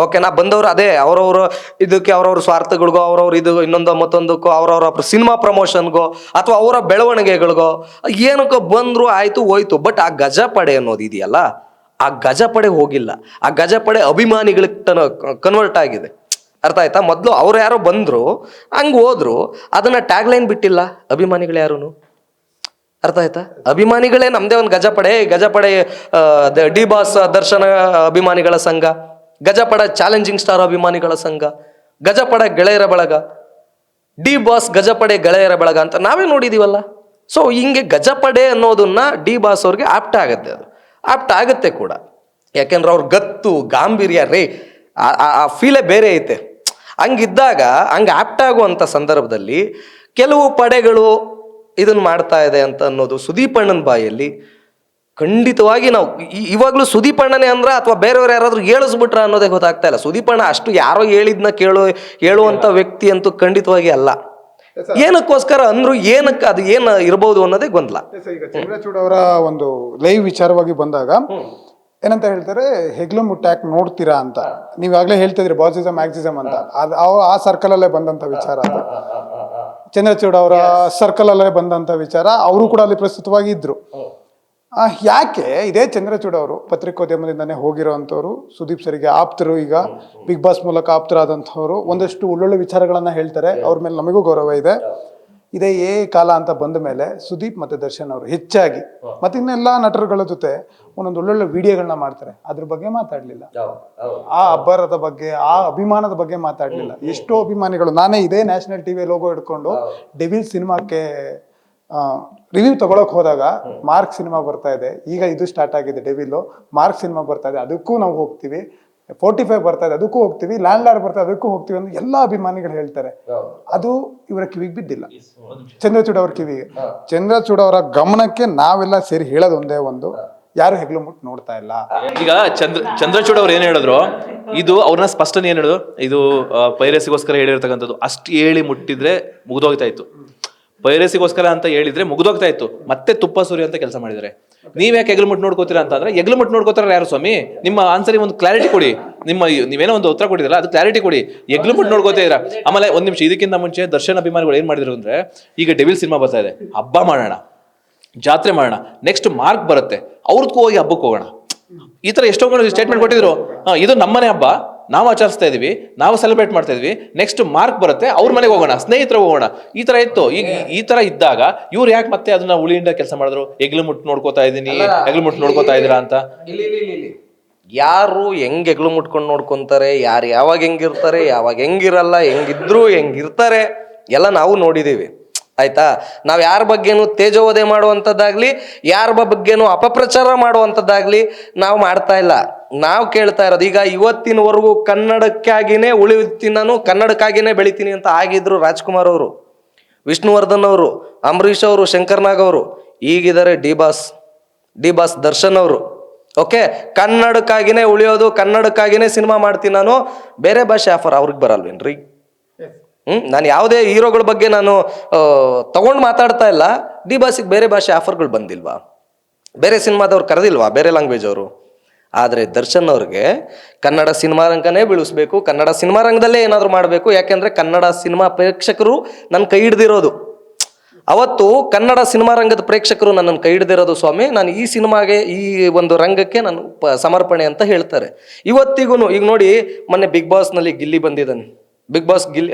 ಓಕೆನಾ? ಬಂದವರು ಅದೇ ಅವ್ರವ್ರು ಇದಕ್ಕೆ ಅವ್ರವ್ರ ಸ್ವಾರ್ಥಗಳಿಗೋ, ಅವ್ರವ್ರ ಇದು ಇನ್ನೊಂದು ಮತ್ತೊಂದಕ್ಕೋ, ಅವ್ರವ್ರ ಸಿನಿಮಾ ಪ್ರಮೋಷನ್ಗೋ ಅಥವಾ ಅವರ ಬೆಳವಣಿಗೆಗಳಿಗೋ ಏನಕ್ಕೋ ಬಂದ್ರು, ಆಯ್ತು ಹೋಯ್ತು. ಬಟ್ ಆ ಗಜಪಡೆ ಅನ್ನೋದು ಇದೆಯಲ್ಲ, ಆ ಗಜಪಡೆ ಹೋಗಿಲ್ಲ, ಆ ಗಜಪಡೆ ಅಭಿಮಾನಿಗಳಿಗೆ ಕನ್ವರ್ಟ್ ಆಗಿದೆ. ಅರ್ಥ ಆಯ್ತಾ? ಮೊದಲು ಅವ್ರು ಯಾರೋ ಬಂದ್ರು ಹಂಗೆ ಹೋದ್ರು, ಅದನ್ನ ಟ್ಯಾಗ್ ಲೈನ್ ಬಿಟ್ಟಿಲ್ಲ ಅಭಿಮಾನಿಗಳು ಯಾರು. ಅರ್ಥ ಆಯ್ತಾ? ಅಭಿಮಾನಿಗಳೇ ನಮ್ದೇ ಒಂದು ಗಜಪಡೆ ಡಿ-ಬಾಸ್ ದರ್ಶನ ಅಭಿಮಾನಿಗಳ ಸಂಘ, ಗಜಪಡ ಚಾಲೆಂಜಿಂಗ್ ಸ್ಟಾರ್ ಅಭಿಮಾನಿಗಳ ಸಂಘ, ಗಜಪಡ ಗೆಳೆಯರ ಬಳಗ, ಡಿ-ಬಾಸ್ ಗಜಪಡೆ ಗೆಳೆಯರ ಬಳಗ ಅಂತ ನಾವೇ ನೋಡಿದೀವಲ್ಲ. ಸೊ ಹಿಂಗೆ ಗಜಪಡೆ ಅನ್ನೋದನ್ನ ಡಿ-ಬಾಸ್ ಅವ್ರಿಗೆ ಆಪ್ಟ ಆಗತ್ತೆ, ಅದು ಆಪ್ಟ ಆಗತ್ತೆ ಕೂಡ. ಯಾಕೆಂದ್ರೆ ಅವ್ರ ಗತ್ತು ಗಾಂಭೀರ್ಯ ಆ ಫೀಲೇ ಬೇರೆ ಐತೆ. ಹಂಗಿದ್ದಾಗ ಹಂಗೆ ಆಪ್ಟ ಆಗುವಂಥ ಸಂದರ್ಭದಲ್ಲಿ ಕೆಲವು ಪಡೆಗಳು ಇದನ್ನ ಮಾಡ್ತಾ ಇದೆ ಅಂತ ಅನ್ನೋದು ಸುದೀಪ್ ಅಣ್ಣನ ಬಾಯಲ್ಲಿ ಖಂಡಿತವಾಗಿ ನಾವು ಇವಾಗಲೂ ಸುದೀಪ್ ಅಣ್ಣನೇ ಅಂದ್ರೆ ಅಥವಾ ಬೇರೆಯವ್ರು ಯಾರಾದ್ರೂ ಹೇಳಿಸ್ಬಿಟ್ರ ಅನ್ನೋದೇ ಗೊತ್ತಾಗ್ತಾ ಇಲ್ಲ. ಸುದೀಪ್ ಅಣ್ಣ ಅಷ್ಟು ಯಾರೋ ಹೇಳಿದ್ನ ಹೇಳುವಂಥ ವ್ಯಕ್ತಿ ಅಂತೂ ಖಂಡಿತವಾಗಿ ಅಲ್ಲ. ಏನಕ್ಕೋಸ್ಕರ ಅಂದ್ರು, ಏನಕ್ಕೆ ಅದು ಏನು ಇರಬಹುದು ಅನ್ನೋದೇ ಗೊಂದಲ. ಈಗ ಚಂದ್ರಚೂಡ್ ಅವರ ಒಂದು ಲೈವ್ ವಿಚಾರವಾಗಿ ಬಂದಾಗ ಏನಂತ ಹೇಳ್ತಾರೆ, ಹೆಗ್ಲು ಮುಟ್ಟಾಕ್ ನೋಡ್ತೀರಾ ಅಂತ ನೀವಾಗ್ಲೇ ಹೇಳ್ತಿದ್ರಿ, ಬಾಸಿಸಮ್ ಆಕ್ಸಿಸಮ್ ಅಂತ. ಆ ಸರ್ಕಲ್ ಅಲ್ಲೇ ಬಂದಂತ ವಿಚಾರ ಅದು. ಚಂದ್ರಚೂಡ್ ಅವರ ಸರ್ಕಲ್ ಅಲ್ಲೇ ಬಂದಂತ ವಿಚಾರ. ಅವರು ಕೂಡ ಅಲ್ಲಿ ಪ್ರಸ್ತುತವಾಗಿ ಇದ್ರು. ಯಾಕೆ ಇದೇ ಚಂದ್ರಚೂಡ್ ಅವರು ಪತ್ರಿಕೋದ್ಯಮದಿಂದಾನೇ ಹೋಗಿರೋಂಥವ್ರು, ಸುದೀಪ್ ಸರಿಗೆ ಆಪ್ತರು, ಈಗ ಬಿಗ್ ಬಾಸ್ ಮೂಲಕ ಆಪ್ತರಾದಂಥವ್ರು, ಒಂದಷ್ಟು ಒಳ್ಳೊಳ್ಳೆ ವಿಚಾರಗಳನ್ನ ಹೇಳ್ತಾರೆ. ಅವ್ರ ಮೇಲೆ ನಮಗೂ ಗೌರವ ಇದೆ. ಇದೇ ಕಾಲ ಅಂತ ಬಂದ ಮೇಲೆ ಸುದೀಪ್ ಮತ್ತೆ ದರ್ಶನ್ ಅವರು ಹೆಚ್ಚಾಗಿ ಮತ್ತೆ ಇನ್ನೆಲ್ಲಾ ನಟರುಗಳ ಜೊತೆ ಒಂದೊಂದು ಒಳ್ಳೊಳ್ಳೆ ವಿಡಿಯೋಗಳನ್ನ ಮಾಡ್ತಾರೆ. ಅದ್ರ ಬಗ್ಗೆ ಮಾತಾಡ್ಲಿಲ್ಲ, ಆ ಅಬ್ಬರದ ಬಗ್ಗೆ, ಆ ಅಭಿಮಾನದ ಬಗ್ಗೆ ಮಾತಾಡ್ಲಿಲ್ಲ. ಎಷ್ಟೋ ಅಭಿಮಾನಿಗಳು, ನಾನೇ ಇದೇ ನ್ಯಾಷನಲ್ ಟಿವಿ ಲೋಗೋ ಹಿಡ್ಕೊಂಡು ಡೆವಿಲ್ ಸಿನಿಮಾಕ್ಕೆ ರಿವ್ಯೂ ತಗೊಳಕ್ ಹೋದಾಗ ಮಾರ್ಕ್ ಸಿನಿಮಾ ಬರ್ತಾ ಇದೆ, ಈಗ ಇದು ಸ್ಟಾರ್ಟ್ ಆಗಿದೆ ಡೆವಿಲ್, ಮಾರ್ಕ್ ಸಿನಿಮಾ ಬರ್ತಾ ಇದೆ ಅದಕ್ಕೂ ನಾವು ಹೋಗ್ತೀವಿ, 45 ಬರ್ತಾ ಇದೆ ಅದಕ್ಕೂ ಹೋಗ್ತೀವಿ, ಲ್ಯಾಂಡ್ ಲಾರ್ಡ್ ಬರ್ತಾ ಅದಕ್ಕೂ ಹೋಗ್ತೀವಿ ಅಂತ ಎಲ್ಲಾ ಅಭಿಮಾನಿಗಳು ಹೇಳ್ತಾರೆ. ಅದು ಇವರ ಕಿವಿಗೆ ಬಿದ್ದಿಲ್ಲ, ಚಂದ್ರಚೂಡ್ ಅವ್ರ ಕಿವಿಗೆ. ಚಂದ್ರಚೂಡ್ ಅವರ ಗಮನಕ್ಕೆ ನಾವೆಲ್ಲ ಸೇರಿ ಹೇಳೋದು ಒಂದೇ ಒಂದು, ಯಾರು ಹೆಗ್ಲು ಮುಟ್ಟು ನೋಡ್ತಾ ಇಲ್ಲ. ಈಗ ಚಂದ್ರಚೂಡ್ ಅವ್ರು ಏನ್ ಹೇಳಿದ್ರು, ಇದು ಅವ್ರನ್ನ ಸ್ಪಷ್ಟನೆ ಏನ್ ಹೇಳಿದ್ರು, ಇದು ಪೈರಸಿಗೋಸ್ಕರ ಹೇಳಿರ್ತಕ್ಕಂಥದ್ದು. ಅಷ್ಟು ಹೇಳಿ ಮುಟ್ಟಿದ್ರೆ ಮುಗಿದೋಗ್ತಾ ಇತ್ತು. ಪೈರಸಿಗೋಸ್ಕರ ಅಂತ ಹೇಳಿದ್ರೆ ಮುಗಿದೋಗ್ತಾ ಇತ್ತು. ಮತ್ತೆ ತುಪ್ಪ ಸೂರಿ ಅಂತ ಕೆಲಸ ಮಾಡಿದ್ದಾರೆ. ನೀವ್ ಯಾಕೆ ಹೆಗ್ಲು ಮುಟ್ಟು ನೋಡ್ಕೋತೀರಾ ಅಂತಂದ್ರೆ, ಹೆಗ್ಲು ಮುಟ್ಟು ನೋಡ್ಕೋತಾರ ಯಾರು ಸ್ವಾಮಿ? ನಿಮ್ಮ ಆನ್ಸರಿಗೆ ಒಂದು ಕ್ಲಾರಿಟಿ ಕೊಡಿ. ನೀವೇನೋ ಒಂದು ಉತ್ತರ ಕೊಟ್ಟಿದ್ರಲ್ಲ, ಅದು ಕ್ಲಾರಿಟಿ ಕೊಡಿ. ಹೆಗ್ಲು ಮುಟ್ಟು ನೋಡ್ಕೋತಾ ಇದ್ರ. ಆಮೇಲೆ ಒಂದ್ ನಿಮಿಷ, ಇದಕ್ಕಿಂತ ಮುಂಚೆ ದರ್ಶನ್ ಅಭಿಮಾನಿಗಳು ಏನ್ ಮಾಡಿದ್ರು ಅಂದ್ರೆ, ಈಗ ಡೆವಿಲ್ ಸಿನಿಮಾ ಬರ್ತಾ ಇದೆ, ಹಬ್ಬ ಮಾಡೋಣ, ಜಾತ್ರೆ ಮಾಡೋಣ, ನೆಕ್ಸ್ಟ್ ಮಾರ್ಕ್ ಬರುತ್ತೆ, ಅವ್ರದ್ಗೂ ಹೋಗಿ ಹಬ್ಬಕ್ಕೆ ಹೋಗೋಣ, ಈ ತರ ಎಷ್ಟೋ ಸ್ಟೇಟ್ಮೆಂಟ್ ಕೊಟ್ಟಿದ್ರು. ಇದು ನಮ್ಮನೆ ಹಬ್ಬ, ನಾವು ಆಚರಿಸ್ತಾ ಇದೀವಿ, ನಾವು ಸೆಲೆಬ್ರೇಟ್ ಮಾಡ್ತಾ ಇದೀವಿ, ನೆಕ್ಸ್ಟ್ ಮಾರ್ಕ್ ಬರುತ್ತೆ, ಅವ್ರ ಮನೆಗೆ ಹೋಗೋಣ, ಸ್ನೇಹಿತರು ಹೋಗೋಣ, ಈ ತರ ಇತ್ತು. ಈಗ ಈ ತರ ಇದ್ದಾಗ ಇವ್ರು ಯಾಕೆ ಮತ್ತೆ ಅದನ್ನ ಉಳಿಯಿಂದ ಕೆಲಸ ಮಾಡಿದ್ರು? ಹೆಗ್ಲು ಮುಟ್ಟು ನೋಡ್ಕೋತಾ ಇದೀನಿ, ಹೆಗ್ಲು ಮುಟ್ಟು ನೋಡ್ಕೋತಾ ಇದೀರಾ ಅಂತ. ಯಾರು ಹೆಂಗ್ ಹೆಗ್ಲು ಮುಟ್ಕೊಂಡು ನೋಡ್ಕೊಂತಾರೆ, ಯಾರು ಯಾವಾಗ ಹೆಂಗಿರ್ತಾರೆ, ಯಾವಾಗ ಹೆಂಗಿರಲ್ಲ, ಹೆಂಗಿದ್ರು ಹೆಂಗಿರ್ತಾರೆ ಎಲ್ಲ ನಾವು ನೋಡಿದೀವಿ. ಆಯ್ತಾ? ನಾವ್ ಯಾರ ಬಗ್ಗೆನು ತೇಜೋವಧೆ ಮಾಡುವಂಥದ್ದಾಗ್ಲಿ, ಯಾರ ಬಗ್ಗೆನು ಅಪಪ್ರಚಾರ ಮಾಡುವಂಥದ್ದಾಗ್ಲಿ ನಾವು ಮಾಡ್ತಾ ಇಲ್ಲ. ನಾವು ಕೇಳ್ತಾ ಇರೋದು, ಈಗ ಇವತ್ತಿನವರೆಗೂ ಕನ್ನಡಕ್ಕಾಗಿನೇ ಉಳಿತೀನಿ, ನಾನು ಕನ್ನಡಕ್ಕಾಗಿನೇ ಬೆಳಿತೀನಿ ಅಂತ ಆಗಿದ್ರು ರಾಜ್ಕುಮಾರ್ ಅವರು, ವಿಷ್ಣುವರ್ಧನ್ ಅವರು, ಅಂಬರೀಷ್ ಅವರು, ಶಂಕರ್ ನಾಗ್ ಅವರು. ಈಗಿದ್ದಾರೆ ಡಿ ಬಾಸ್ ದರ್ಶನ್ ಅವರು. ಓಕೆ, ಕನ್ನಡಕ್ಕಾಗಿನೇ ಉಳಿಯೋದು, ಕನ್ನಡಕ್ಕಾಗಿನೇ ಸಿನಿಮಾ ಮಾಡ್ತೀನಿ ನಾನು, ಬೇರೆ ಭಾಷೆ ಆಫರ್ ಅವ್ರಿಗೆ ಬರಲ್ವೇನ್ರಿ? ನಾನು ಯಾವುದೇ ಹೀರೋಗಳ ಬಗ್ಗೆ ನಾನು ತಗೊಂಡು ಮಾತಾಡ್ತಾ ಇಲ್ಲ. ಡಿ ಬಾಸಿಗೆ ಬೇರೆ ಭಾಷೆ ಆಫರ್ಗಳು ಬಂದಿಲ್ವಾ? ಬೇರೆ ಸಿನಿಮಾದವ್ರು ಕರೆದಿಲ್ವಾ, ಬೇರೆ ಲ್ಯಾಂಗ್ವೇಜ್ ಅವರು? ಆದರೆ ದರ್ಶನ್ ಅವ್ರಿಗೆ ಕನ್ನಡ ಸಿನಿಮಾ ರಂಗನೇ ಬೆಳೆಸ್ಬೇಕು, ಕನ್ನಡ ಸಿನಿಮಾ ರಂಗದಲ್ಲೇ ಏನಾದರೂ ಮಾಡಬೇಕು. ಯಾಕೆಂದರೆ ಕನ್ನಡ ಸಿನಿಮಾ ಪ್ರೇಕ್ಷಕರು ನನ್ನ ಕೈ ಹಿಡ್ದಿರೋದು. ಅವತ್ತು ಕನ್ನಡ ಸಿನಿಮಾ ರಂಗದ ಪ್ರೇಕ್ಷಕರು ನನ್ನನ್ನು ಕೈ ಹಿಡ್ದಿರೋದು, ಸ್ವಾಮಿ ನಾನು ಈ ಸಿನಿಮಾಗೆ, ಈ ಒಂದು ರಂಗಕ್ಕೆ ನಾನು ಸಮರ್ಪಣೆ ಅಂತ ಹೇಳ್ತಾರೆ ಇವತ್ತಿಗೂ. ಈಗ ನೋಡಿ, ಮೊನ್ನೆ ಬಿಗ್ ಬಾಸ್ನಲ್ಲಿ ಗಿಲ್ಲಿ ಬಂದಿದ್ದಾನೆ. ಬಿಗ್ ಬಾಸ್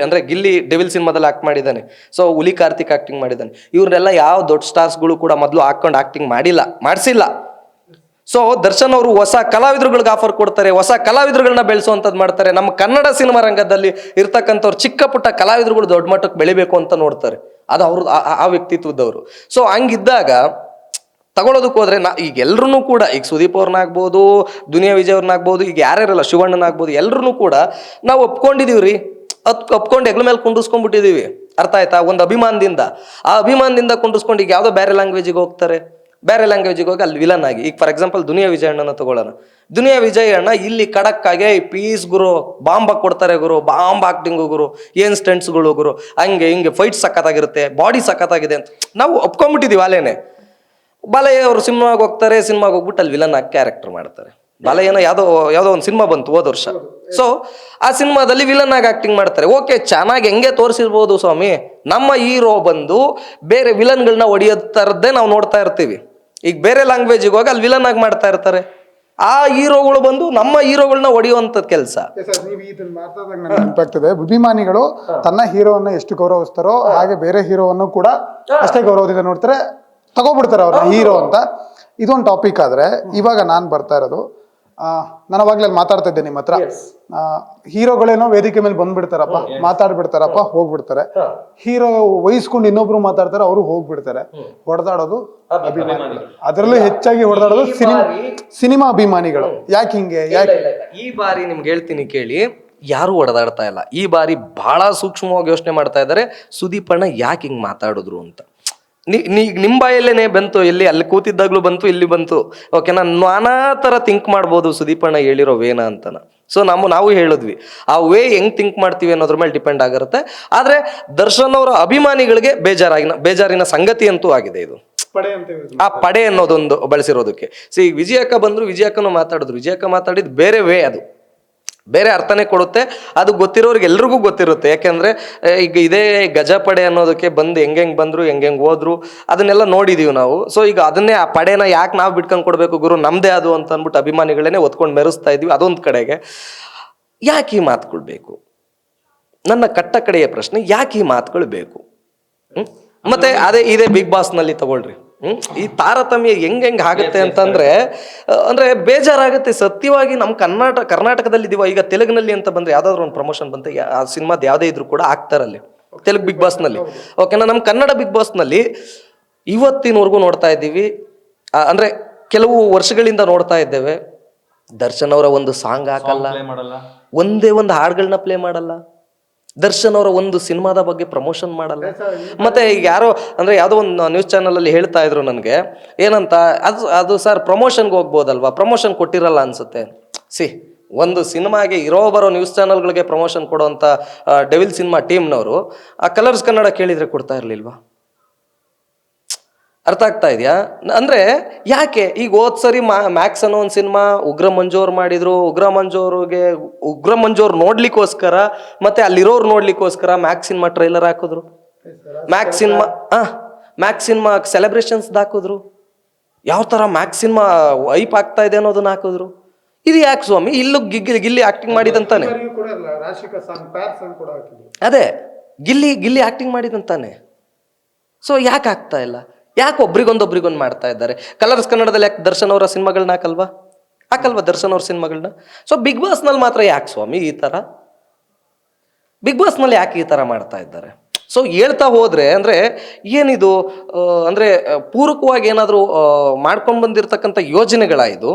ಗಿಲ್ಲಿ ಡೆವಿಲ್ ಸಿನಿಮಾದಲ್ಲಿ ಆಕ್ಟ್ ಮಾಡಿದ್ದಾನೆ. ಸೊ ಹುಲಿ ಕಾರ್ತಿಕ್ ಆಕ್ಟಿಂಗ್ ಮಾಡಿದ್ದಾನೆ. ಇವ್ರನ್ನೆಲ್ಲ ಯಾವ ದೊಡ್ಡ ಸ್ಟಾರ್ಸ್ಗಳು ಕೂಡ ಮೊದಲು ಹಾಕೊಂಡು ಆಕ್ಟಿಂಗ್ ಮಾಡಿಸಿಲ್ಲ. ಸೊ ದರ್ಶನ್ ಅವರು ಹೊಸ ಕಲಾವಿದರುಗಳಿಗೆ ಆಫರ್ ಕೊಡ್ತಾರೆ, ಹೊಸ ಕಲಾವಿದರುಗಳನ್ನ ಬೆಳೆಸುವಂಥದ್ದು ಮಾಡ್ತಾರೆ. ನಮ್ಮ ಕನ್ನಡ ಸಿನಿಮಾ ರಂಗದಲ್ಲಿ ಇರ್ತಕ್ಕಂಥವ್ರು ಚಿಕ್ಕ ಪುಟ್ಟ ಕಲಾವಿದರುಗಳು ದೊಡ್ಡ ಮಟ್ಟಕ್ಕೆ ಬೆಳಿಬೇಕು ಅಂತ ನೋಡ್ತಾರೆ. ಅದು ಅವ್ರ ಆ ವ್ಯಕ್ತಿತ್ವದವರು. ಸೊ ಹಂಗಿದ್ದಾಗ ತಗೊಳ್ಳೋದಕ್ಕೆ ಹೋದ್ರೆ ಈಗ ಎಲ್ರೂ ಕೂಡ, ಈಗ ಸುದೀಪ್ ಅವ್ರನ್ನಾಗ್ಬೋದು, ದುನಿಯಾ ವಿಜಯ್ ಅವ್ರನ್ನಾಗ್ಬೋದು, ಈಗ ಯಾರ್ಯಾರಲ್ಲ, ಶಿವಣ್ಣನಾಗ್ಬೋದು, ಎಲ್ರೂ ಕೂಡ ನಾವು ಒಪ್ಕೊಂಡಿದೀವ್ರಿ. ಒಪ್ಕೊಂಡು ಹೆಗ್ಲ ಮೇಲೆ ಕುಂಡಿಸ್ಕೊಂಡ್ಬಿಟ್ಟಿದೀವಿ. ಅರ್ಥ ಆಯ್ತಾ? ಒಂದು ಅಭಿಮಾನದಿಂದ, ಆ ಅಭಿಮಾನದಿಂದ ಕುಂಡಿಸ್ಕೊಂಡು ಈಗ ಯಾವುದೋ ಬೇರೆ ಲ್ಯಾಂಗ್ವೇಜಿಗೆ ಹೋಗ್ತಾರೆ. ಬೇರೆ ಲ್ಯಾಂಗ್ವೇಜಿಗೆ ಹೋಗಿ ಅಲ್ಲಿ ವಿಲನ್ ಆಗಿ, ಈಗ ಫಾರ್ ಎಕ್ಸಾಂಪಲ್ ದುನಿಯಾ ವಿಜಯ್ ಅಣ್ಣನ ತಗೊಳ್ಳೋಣ. ದುನಿಯಾ ವಿಜಯ್ ಅಣ್ಣ ಇಲ್ಲಿ ಖಡಕ್ಕಾಗೆ ಪೀಸ್ ಗುರು, ಬಾಂಬ್ ಕೊಡ್ತಾರೆ ಗುರು, ಬಾಂಬ್ ಆಕ್ಟಿಂಗು ಗುರು, ಏನ್ ಸ್ಟೆಂಟ್ಸ್ಗಳು ಗುರು, ಹಂಗೆ ಹಿಂಗೆ ಫೈಟ್ ಸಖತ್ತಾಗಿರುತ್ತೆ, ಬಾಡಿ ಸಖತ್ತಾಗಿದೆ ಅಂತ ನಾವು ಒಪ್ಕೊಂಡ್ಬಿಟ್ಟಿದೀವಿ. ಅಲ್ಲೇನೆ ಬಾಲಯ್ಯ ಅವರು ಸಿನಿಮಾಗೆ ಹೋಗ್ತಾರೆ, ಸಿನಿಮಾಗೆ ಹೋಗ್ಬಿಟ್ಟು ಅಲ್ಲಿ ವಿಲನ್ ಆಗಿ ಕ್ಯಾರೆಕ್ಟರ್ ಮಾಡ್ತಾರೆ. ಬಾಲಯ್ಯನ ಯಾವುದೋ ಒಂದು ಸಿನಿಮಾ ಬಂತು ಹೋದ ವರ್ಷ. ಸೊ ಆ ಸಿನಿಮಾದಲ್ಲಿ ವಿಲನ್ ಆಗಿ ಆಕ್ಟಿಂಗ್ ಮಾಡ್ತಾರೆ. ಓಕೆ, ಚೆನ್ನಾಗಿ ಹೆಂಗೆ ತೋರಿಸಿರ್ಬೋದು ಸ್ವಾಮಿ. ನಮ್ಮ ಹೀರೋ ಬಂದು ಬೇರೆ ವಿಲನ್ಗಳನ್ನ ಹೊಡೆಯೋ ಥರದ್ದೇ ನಾವು ನೋಡ್ತಾ ಇರ್ತೀವಿ. ಈಗ ಬೇರೆ ಲ್ಯಾಂಗ್ವೇಜಿಗೆ ಹೋಗಿ ಅಲ್ಲಿ ವಿಲನ್ ಆಗಿ ಮಾಡ್ತಾ ಇರ್ತಾರೆ. ಆ ಹೀರೋಗಳು ಬಂದು ನಮ್ಮ ಹೀರೋಗಳನ್ನ ಹೊಡೆಯುವಂಥದ್ದು ಕೆಲಸ. ನೆನಪಾಗ್ತದೆ, ಅಭಿಮಾನಿಗಳು ತನ್ನ ಹೀರೋವನ್ನ ಎಷ್ಟು ಗೌರವಿಸ್ತಾರೋ ಹಾಗೆ ಬೇರೆ ಹೀರೋವನ್ನು ಕೂಡ ಅಷ್ಟೇ ಗೌರವದಿಂದ ನೋಡ್ತಾರೆ, ತಗೋಬಿಡ್ತಾರೆ ಅವ್ರ ಹೀರೋ ಅಂತ. ಇದೊಂದು ಟಾಪಿಕ್. ಆದ್ರೆ ಇವಾಗ ನಾನು ಬರ್ತಾ ಇರೋದು, ನಾನು ಅವಾಗ್ಲೇ ಮಾತಾಡ್ತಾ ಇದ್ದೆ ನಿಮ್ಮ ಹತ್ರ, ಹೀರೋಗಳೇನೋ ವೇದಿಕೆ ಮೇಲೆ ಬಂದ್ಬಿಡ್ತಾರಪ್ಪ, ಮಾತಾಡ್ಬಿಡ್ತಾರಪ್ಪ, ಹೋಗ್ಬಿಡ್ತಾರೆ. ಹೀರೋ ವಹಿಸ್ಕೊಂಡು ಇನ್ನೊಬ್ರು ಮಾತಾಡ್ತಾರೆ, ಅವರು ಹೋಗ್ಬಿಡ್ತಾರೆ. ಹೊಡೆದಾಡೋದು ಅಭಿಮಾನಿಗಳು, ಅದರಲ್ಲೂ ಹೆಚ್ಚಾಗಿ ಹೊಡೆದಾಡೋದು ಸಿನಿಮಾ ಅಭಿಮಾನಿಗಳು. ಯಾಕೆ ಹಿಂಗೆ? ಈ ಬಾರಿ ನಿಮ್ಗೆ ಹೇಳ್ತೀನಿ ಕೇಳಿ, ಯಾರು ಹೊಡೆದಾಡ್ತಾ ಇಲ್ಲ. ಈ ಬಾರಿ ಬಹಳ ಸೂಕ್ಷ್ಮವಾಗಿ ಯೋಚನೆ ಮಾಡ್ತಾ ಇದ್ದಾರೆ, ಸುದೀಪ್ ಅಣ್ಣ ಯಾಕೆ ಹಿಂಗ್ ಮಾತಾಡಿದ್ರು ಅಂತ. ನಿಮ್ಮ ಬಾಯಲ್ಲೇನೆ ಬಂತು, ಎಲ್ಲಿ ಅಲ್ಲಿ ಕೂತಿದ್ದಾಗ್ಲೂ ಬಂತು, ಇಲ್ಲಿ ಬಂತು. ಓಕೆ, ನಾನು ನಾನಾ ಥರ ಥಿಂಕ್ ಮಾಡ್ಬೋದು ಸುದೀಪ್ ಅಣ್ಣ ಹೇಳಿರೋ ವೇನ ಅಂತನ. ಸೊ ನಾವು ಹೇಳಿದ್ವಿ ಆ ವೇ ಹೆಂಗ್ ಥಿಂಕ್ ಮಾಡ್ತೀವಿ ಅನ್ನೋದ್ರ ಮೇಲೆ ಡಿಪೆಂಡ್ ಆಗಿರುತ್ತೆ. ಆದ್ರೆ ದರ್ಶನ್ ಅವರ ಅಭಿಮಾನಿಗಳಿಗೆ ಬೇಜಾರಿನ ಸಂಗತಿ ಅಂತೂ ಆಗಿದೆ ಇದು, ಪಡೆ ಅಂತ use ಆ ಪಡೆ ಅನ್ನೋದೊಂದು ಬಳಸಿರೋದಕ್ಕೆ. ಈಗ ವಿಜಯಕ್ಕ ಬಂದ್ರು, ವಿಜಯಕ್ಕನು ಮಾತಾಡಿದ್ರು, ವಿಜಯಕ್ಕ ಮಾತಾಡಿದ್ ಬೇರೆ ವೇ, ಅದು ಬೇರೆ ಅರ್ಥನೇ ಕೊಡುತ್ತೆ. ಅದು ಗೊತ್ತಿರೋರಿಗೆ ಎಲ್ರಿಗೂ ಗೊತ್ತಿರುತ್ತೆ. ಯಾಕೆಂದ್ರೆ ಈಗ ಇದೇ ಗಜಪಡೆ ಅನ್ನೋದಕ್ಕೆ ಬಂದು ಹೆಂಗ್ ಬಂದ್ರು ಹೆಂಗ್ ಹೋದ್ರು ಅದನ್ನೆಲ್ಲ ನೋಡಿದೀವಿ ನಾವು. ಸೊ ಈಗ ಅದನ್ನೇ ಆ ಪಡೆನ ಯಾಕೆ ನಾವು ಬಿಟ್ಕೊಂಡ್ ಕೊಡ್ಬೇಕು ಗುರು, ನಮ್ದೇ ಅದು ಅಂತ ಅಂದ್ಬಿಟ್ಟು ಅಭಿಮಾನಿಗಳನ್ನೇ ಒತ್ಕೊಂಡು ಮೆರೆಸ್ತಾ ಇದೀವಿ. ಅದೊಂದು ಕಡೆಗೆ ಯಾಕೆ ಈ ಮಾತುಗಳು ಬೇಕು, ನನ್ನ ಕಟ್ಟ ಕಡೆಯ ಪ್ರಶ್ನೆ, ಯಾಕೆ ಈ ಮಾತುಗಳು ಬೇಕು? ಮತ್ತೆ ಇದೇ ಬಿಗ್ ಬಾಸ್ ನಲ್ಲಿ ತಗೊಳ್ರಿ, ಈ ತಾರತಮ್ಯ ಹೆಂಗ್ ಆಗುತ್ತೆ ಅಂತಂದ್ರೆ ಅಂದ್ರೆ ಬೇಜಾರಾಗುತ್ತೆ ಸತ್ಯವಾಗಿ. ನಮ್ಮ ಕರ್ನಾಟಕದಲ್ಲಿ ಇದೀವ, ಈಗ ತೆಲುಗಿನಲ್ಲಿ ಅಂತ ಬಂದ್ರೆ ಯಾವ್ದಾದ್ರು ಒಂದು ಪ್ರಮೋಷನ್ ಬಂತ ಆ ಸಿನಿಮಾದ ಯಾವ್ದೇ ಇದ್ರು ಕೂಡ ಆಗ್ತಾರಲ್ಲಿ ತೆಲುಗು ಬಿಗ್ ಬಾಸ್ ನಲ್ಲಿ. ಓಕೆನಾ, ನಮ್ಮ ಕನ್ನಡ ಬಿಗ್ ಬಾಸ್ ನಲ್ಲಿ ಇವತ್ತಿನವರೆಗೂ ನೋಡ್ತಾ ಇದ್ದೀವಿ, ಅಂದ್ರೆ ಕೆಲವು ವರ್ಷಗಳಿಂದ ನೋಡ್ತಾ ಇದ್ದೇವೆ, ದರ್ಶನ್ ಅವರ ಒಂದು ಸಾಂಗ್ ಹಾಕಲ್ಲ, ಒಂದೇ ಒಂದು ಹಾಡುಗಳನ್ನ ಪ್ಲೇ ಮಾಡಲ್ಲ, ದರ್ಶನ್ ಅವರ ಒಂದು ಸಿನಿಮಾದ ಬಗ್ಗೆ ಪ್ರಮೋಷನ್ ಮಾಡಲ್ಲ. ಮತ್ತೆ ಈಗ ಯಾರೋ ಅಂದ್ರೆ ಯಾವುದೋ ಒಂದು ನ್ಯೂಸ್ ಚಾನಲ್ ಅಲ್ಲಿ ಹೇಳ್ತಾ ಇದ್ರು ನನಗೆ, ಏನಂತ, ಅದು ಸರ್ ಪ್ರಮೋಷನ್ಗೆ ಹೋಗ್ಬೋದಲ್ವಾ, ಪ್ರಮೋಷನ್ ಕೊಟ್ಟಿರಲ್ಲ ಅನ್ಸುತ್ತೆ. ಒಂದು ಸಿನಿಮಾಗೆ ಬರೋ ನ್ಯೂಸ್ ಚಾನಲ್ಗಳಿಗೆ ಪ್ರಮೋಷನ್ ಕೊಡುವಂತ ಡೆವಿಲ್ ಸಿನಿಮಾ ಟೀಮ್ನವರು ಆ ಕಲರ್ಸ್ ಕನ್ನಡ ಕೇಳಿದ್ರೆ ಕೊಡ್ತಾ ಇರ್ಲಿಲ್ವಾ? ಅರ್ಥ ಆಗ್ತಾ ಇದೆಯಾ? ಅಂದ್ರೆ ಯಾಕೆ ಈಗ ಹೋದ್ ಸರಿ ಮ್ಯಾಕ್ಸ್ ಅನ್ನೋ ಒಂದು ಸಿನಿಮಾ ಉಗ್ರ ಮಂಜು ಅವ್ರು ಮಾಡಿದ್ರು, ಉಗ್ರ ಮಂಜು ಅವ್ರು ನೋಡ್ಲಿಕ್ಕೋಸ್ಕರ ಮತ್ತೆ ಅಲ್ಲಿರೋರು ನೋಡ್ಲಿಕ್ಕೋಸ್ಕರ ಮ್ಯಾಕ್ಸ್ ಸಿನಿಮಾ ಟ್ರೈಲರ್ ಹಾಕಿದ್ರು, ಮ್ಯಾಕ್ಸ್ ಸಿನಿಮಾ ಸೆಲೆಬ್ರೇಷನ್ಸ್ ಹಾಕಿದ್ರು, ಯಾವ ತರ ಮ್ಯಾಕ್ಸ್ ಸಿನಿಮಾ ಐಪ್ ಆಗ್ತಾ ಇದೆ ಅನ್ನೋದನ್ನ ಹಾಕಿದ್ರು. ಇದು ಯಾಕೆ ಸ್ವಾಮಿ? ಇಲ್ಲೂ ಗಿಲ್ಲಿ ಆಕ್ಟಿಂಗ್ ಮಾಡಿದಂತಾನೆ, ಅದೇ ಗಿಲ್ಲಿ ಆಕ್ಟಿಂಗ್ ಮಾಡಿದಂತಾನೆ. ಸೊ ಯಾಕೆ ಆಗ್ತಾ ಇಲ್ಲ? ಯಾಕೆ ಒಬ್ರಿಗೊಂದು ಮಾಡ್ತಾ ಇದ್ದಾರೆ? ಕಲರ್ಸ್ ಕನ್ನಡದಲ್ಲಿ ಯಾಕೆ ದರ್ಶನ್ ಅವರ ಸಿನಿಮಾಗಳನ್ನ ಹಾಕಲ್ವಾ ದರ್ಶನ್ ಅವ್ರ ಸಿನಿಮಾಗಳನ್ನ? ಸೊ ಬಿಗ್ ಬಾಸ್ ನಲ್ಲಿ ಮಾತ್ರ ಯಾಕೆ ಸ್ವಾಮಿ ಈ ತರ? ಬಿಗ್ ಬಾಸ್ ನಲ್ಲಿ ಯಾಕೆ ಈ ತರ ಮಾಡ್ತಾ ಇದ್ದಾರೆ? ಸೊ ಹೇಳ್ತಾ ಹೋದ್ರೆ ಅಂದ್ರೆ ಏನಿದು, ಅಂದ್ರೆ ಪೂರಕವಾಗಿ ಏನಾದ್ರು ಮಾಡ್ಕೊಂಡು ಬಂದಿರತಕ್ಕಂಥ ಯೋಜನೆಗಳ ಇದು,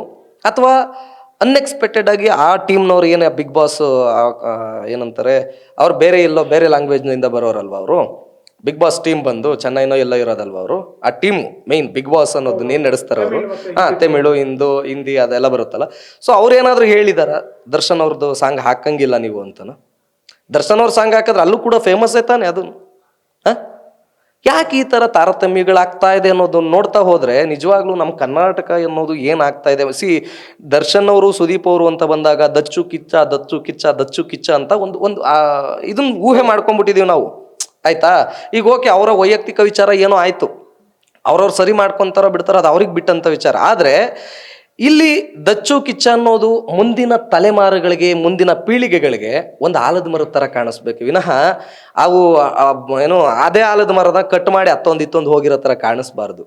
ಅಥವಾ ಅನ್ಎಕ್ಸ್ಪೆಕ್ಟೆಡ್ ಆಗಿ ಆ ಟೀಮ್ನವ್ರು ಏನೇ ಬಿಗ್ ಬಾಸ್ ಏನಂತಾರೆ, ಅವ್ರು ಬೇರೆ ಲ್ಯಾಂಗ್ವೇಜ್ನಿಂದ ಬರೋರಲ್ವ ಅವರು, ಬಿಗ್ ಬಾಸ್ ಟೀಮ್ ಬಂದು ಚೆನ್ನೈನೋ ಎಲ್ಲ ಇರೋದಲ್ವ ಅವರು, ಆ ಟೀಮು ಮೇನ್ ಬಿಗ್ ಬಾಸ್ ಅನ್ನೋದನ್ನ ಏನ್ ನಡೆಸ್ತಾರೆ ಅವರು, ತಮಿಳು ಹಿಂದಿ ಅದೆಲ್ಲ ಬರುತ್ತಲ್ಲ. ಸೊ ಅವ್ರೇನಾದ್ರು ಹೇಳಿದಾರ ದರ್ಶನ್ ಅವ್ರದ್ದು ಸಾಂಗ್ ಹಾಕಂಗಿಲ್ಲ ನೀವು ಅಂತನ? ದರ್ಶನ್ ಅವ್ರ ಸಾಂಗ್ ಹಾಕಿದ್ರೆ ಅಲ್ಲೂ ಕೂಡ ಫೇಮಸ್ ತಾನೆ ಅದು. ಯಾಕೆ ಈ ತರ ತಾರತಮ್ಯಗಳಾಗ್ತಾ ಇದೆ ಅನ್ನೋದನ್ನ ನೋಡ್ತಾ ಹೋದ್ರೆ ನಿಜವಾಗ್ಲೂ ನಮ್ಮ ಕರ್ನಾಟಕ ಅನ್ನೋದು ಏನಾಗ್ತಾ ಇದೆ. ದರ್ಶನ್ ಅವರು ಸುದೀಪ್ ಅವರು ಅಂತ ಬಂದಾಗ ದಚ್ಚು ಕಿಚ್ಚ ಅಂತ ಒಂದು ಇದನ್ನ ಊಹೆ ಮಾಡ್ಕೊಂಡ್ಬಿಟ್ಟಿದೀವಿ ನಾವು, ಆಯ್ತಾ? ಈಗ ಓಕೆ, ಅವರ ವೈಯಕ್ತಿಕ ವಿಚಾರ ಏನೋ ಆಯ್ತು, ಅವ್ರವ್ರು ಸರಿ ಮಾಡ್ಕೊಂತಾರೋ ಬಿಡ್ತಾರೋ ಅದು ಅವ್ರಿಗೆ ಬಿಟ್ಟಂತ ವಿಚಾರ. ಆದ್ರೆ ಇಲ್ಲಿ ದಚ್ಚು ಕಿಚ್ಚ ಅನ್ನೋದು ಮುಂದಿನ ತಲೆಮಾರುಗಳಿಗೆ, ಮುಂದಿನ ಪೀಳಿಗೆಗಳಿಗೆ ಒಂದು ಆಲದ ಮರದ ತರ ಕಾಣಿಸ್ಬೇಕು ವಿನಃ ಅವು ಏನು ಅದೇ ಆಲದ ಮರದ ಕಟ್ ಮಾಡಿ ಇತ್ತೊಂದು ಹೋಗಿರೋ ತರ ಕಾಣಿಸ್ಬಾರ್ದು.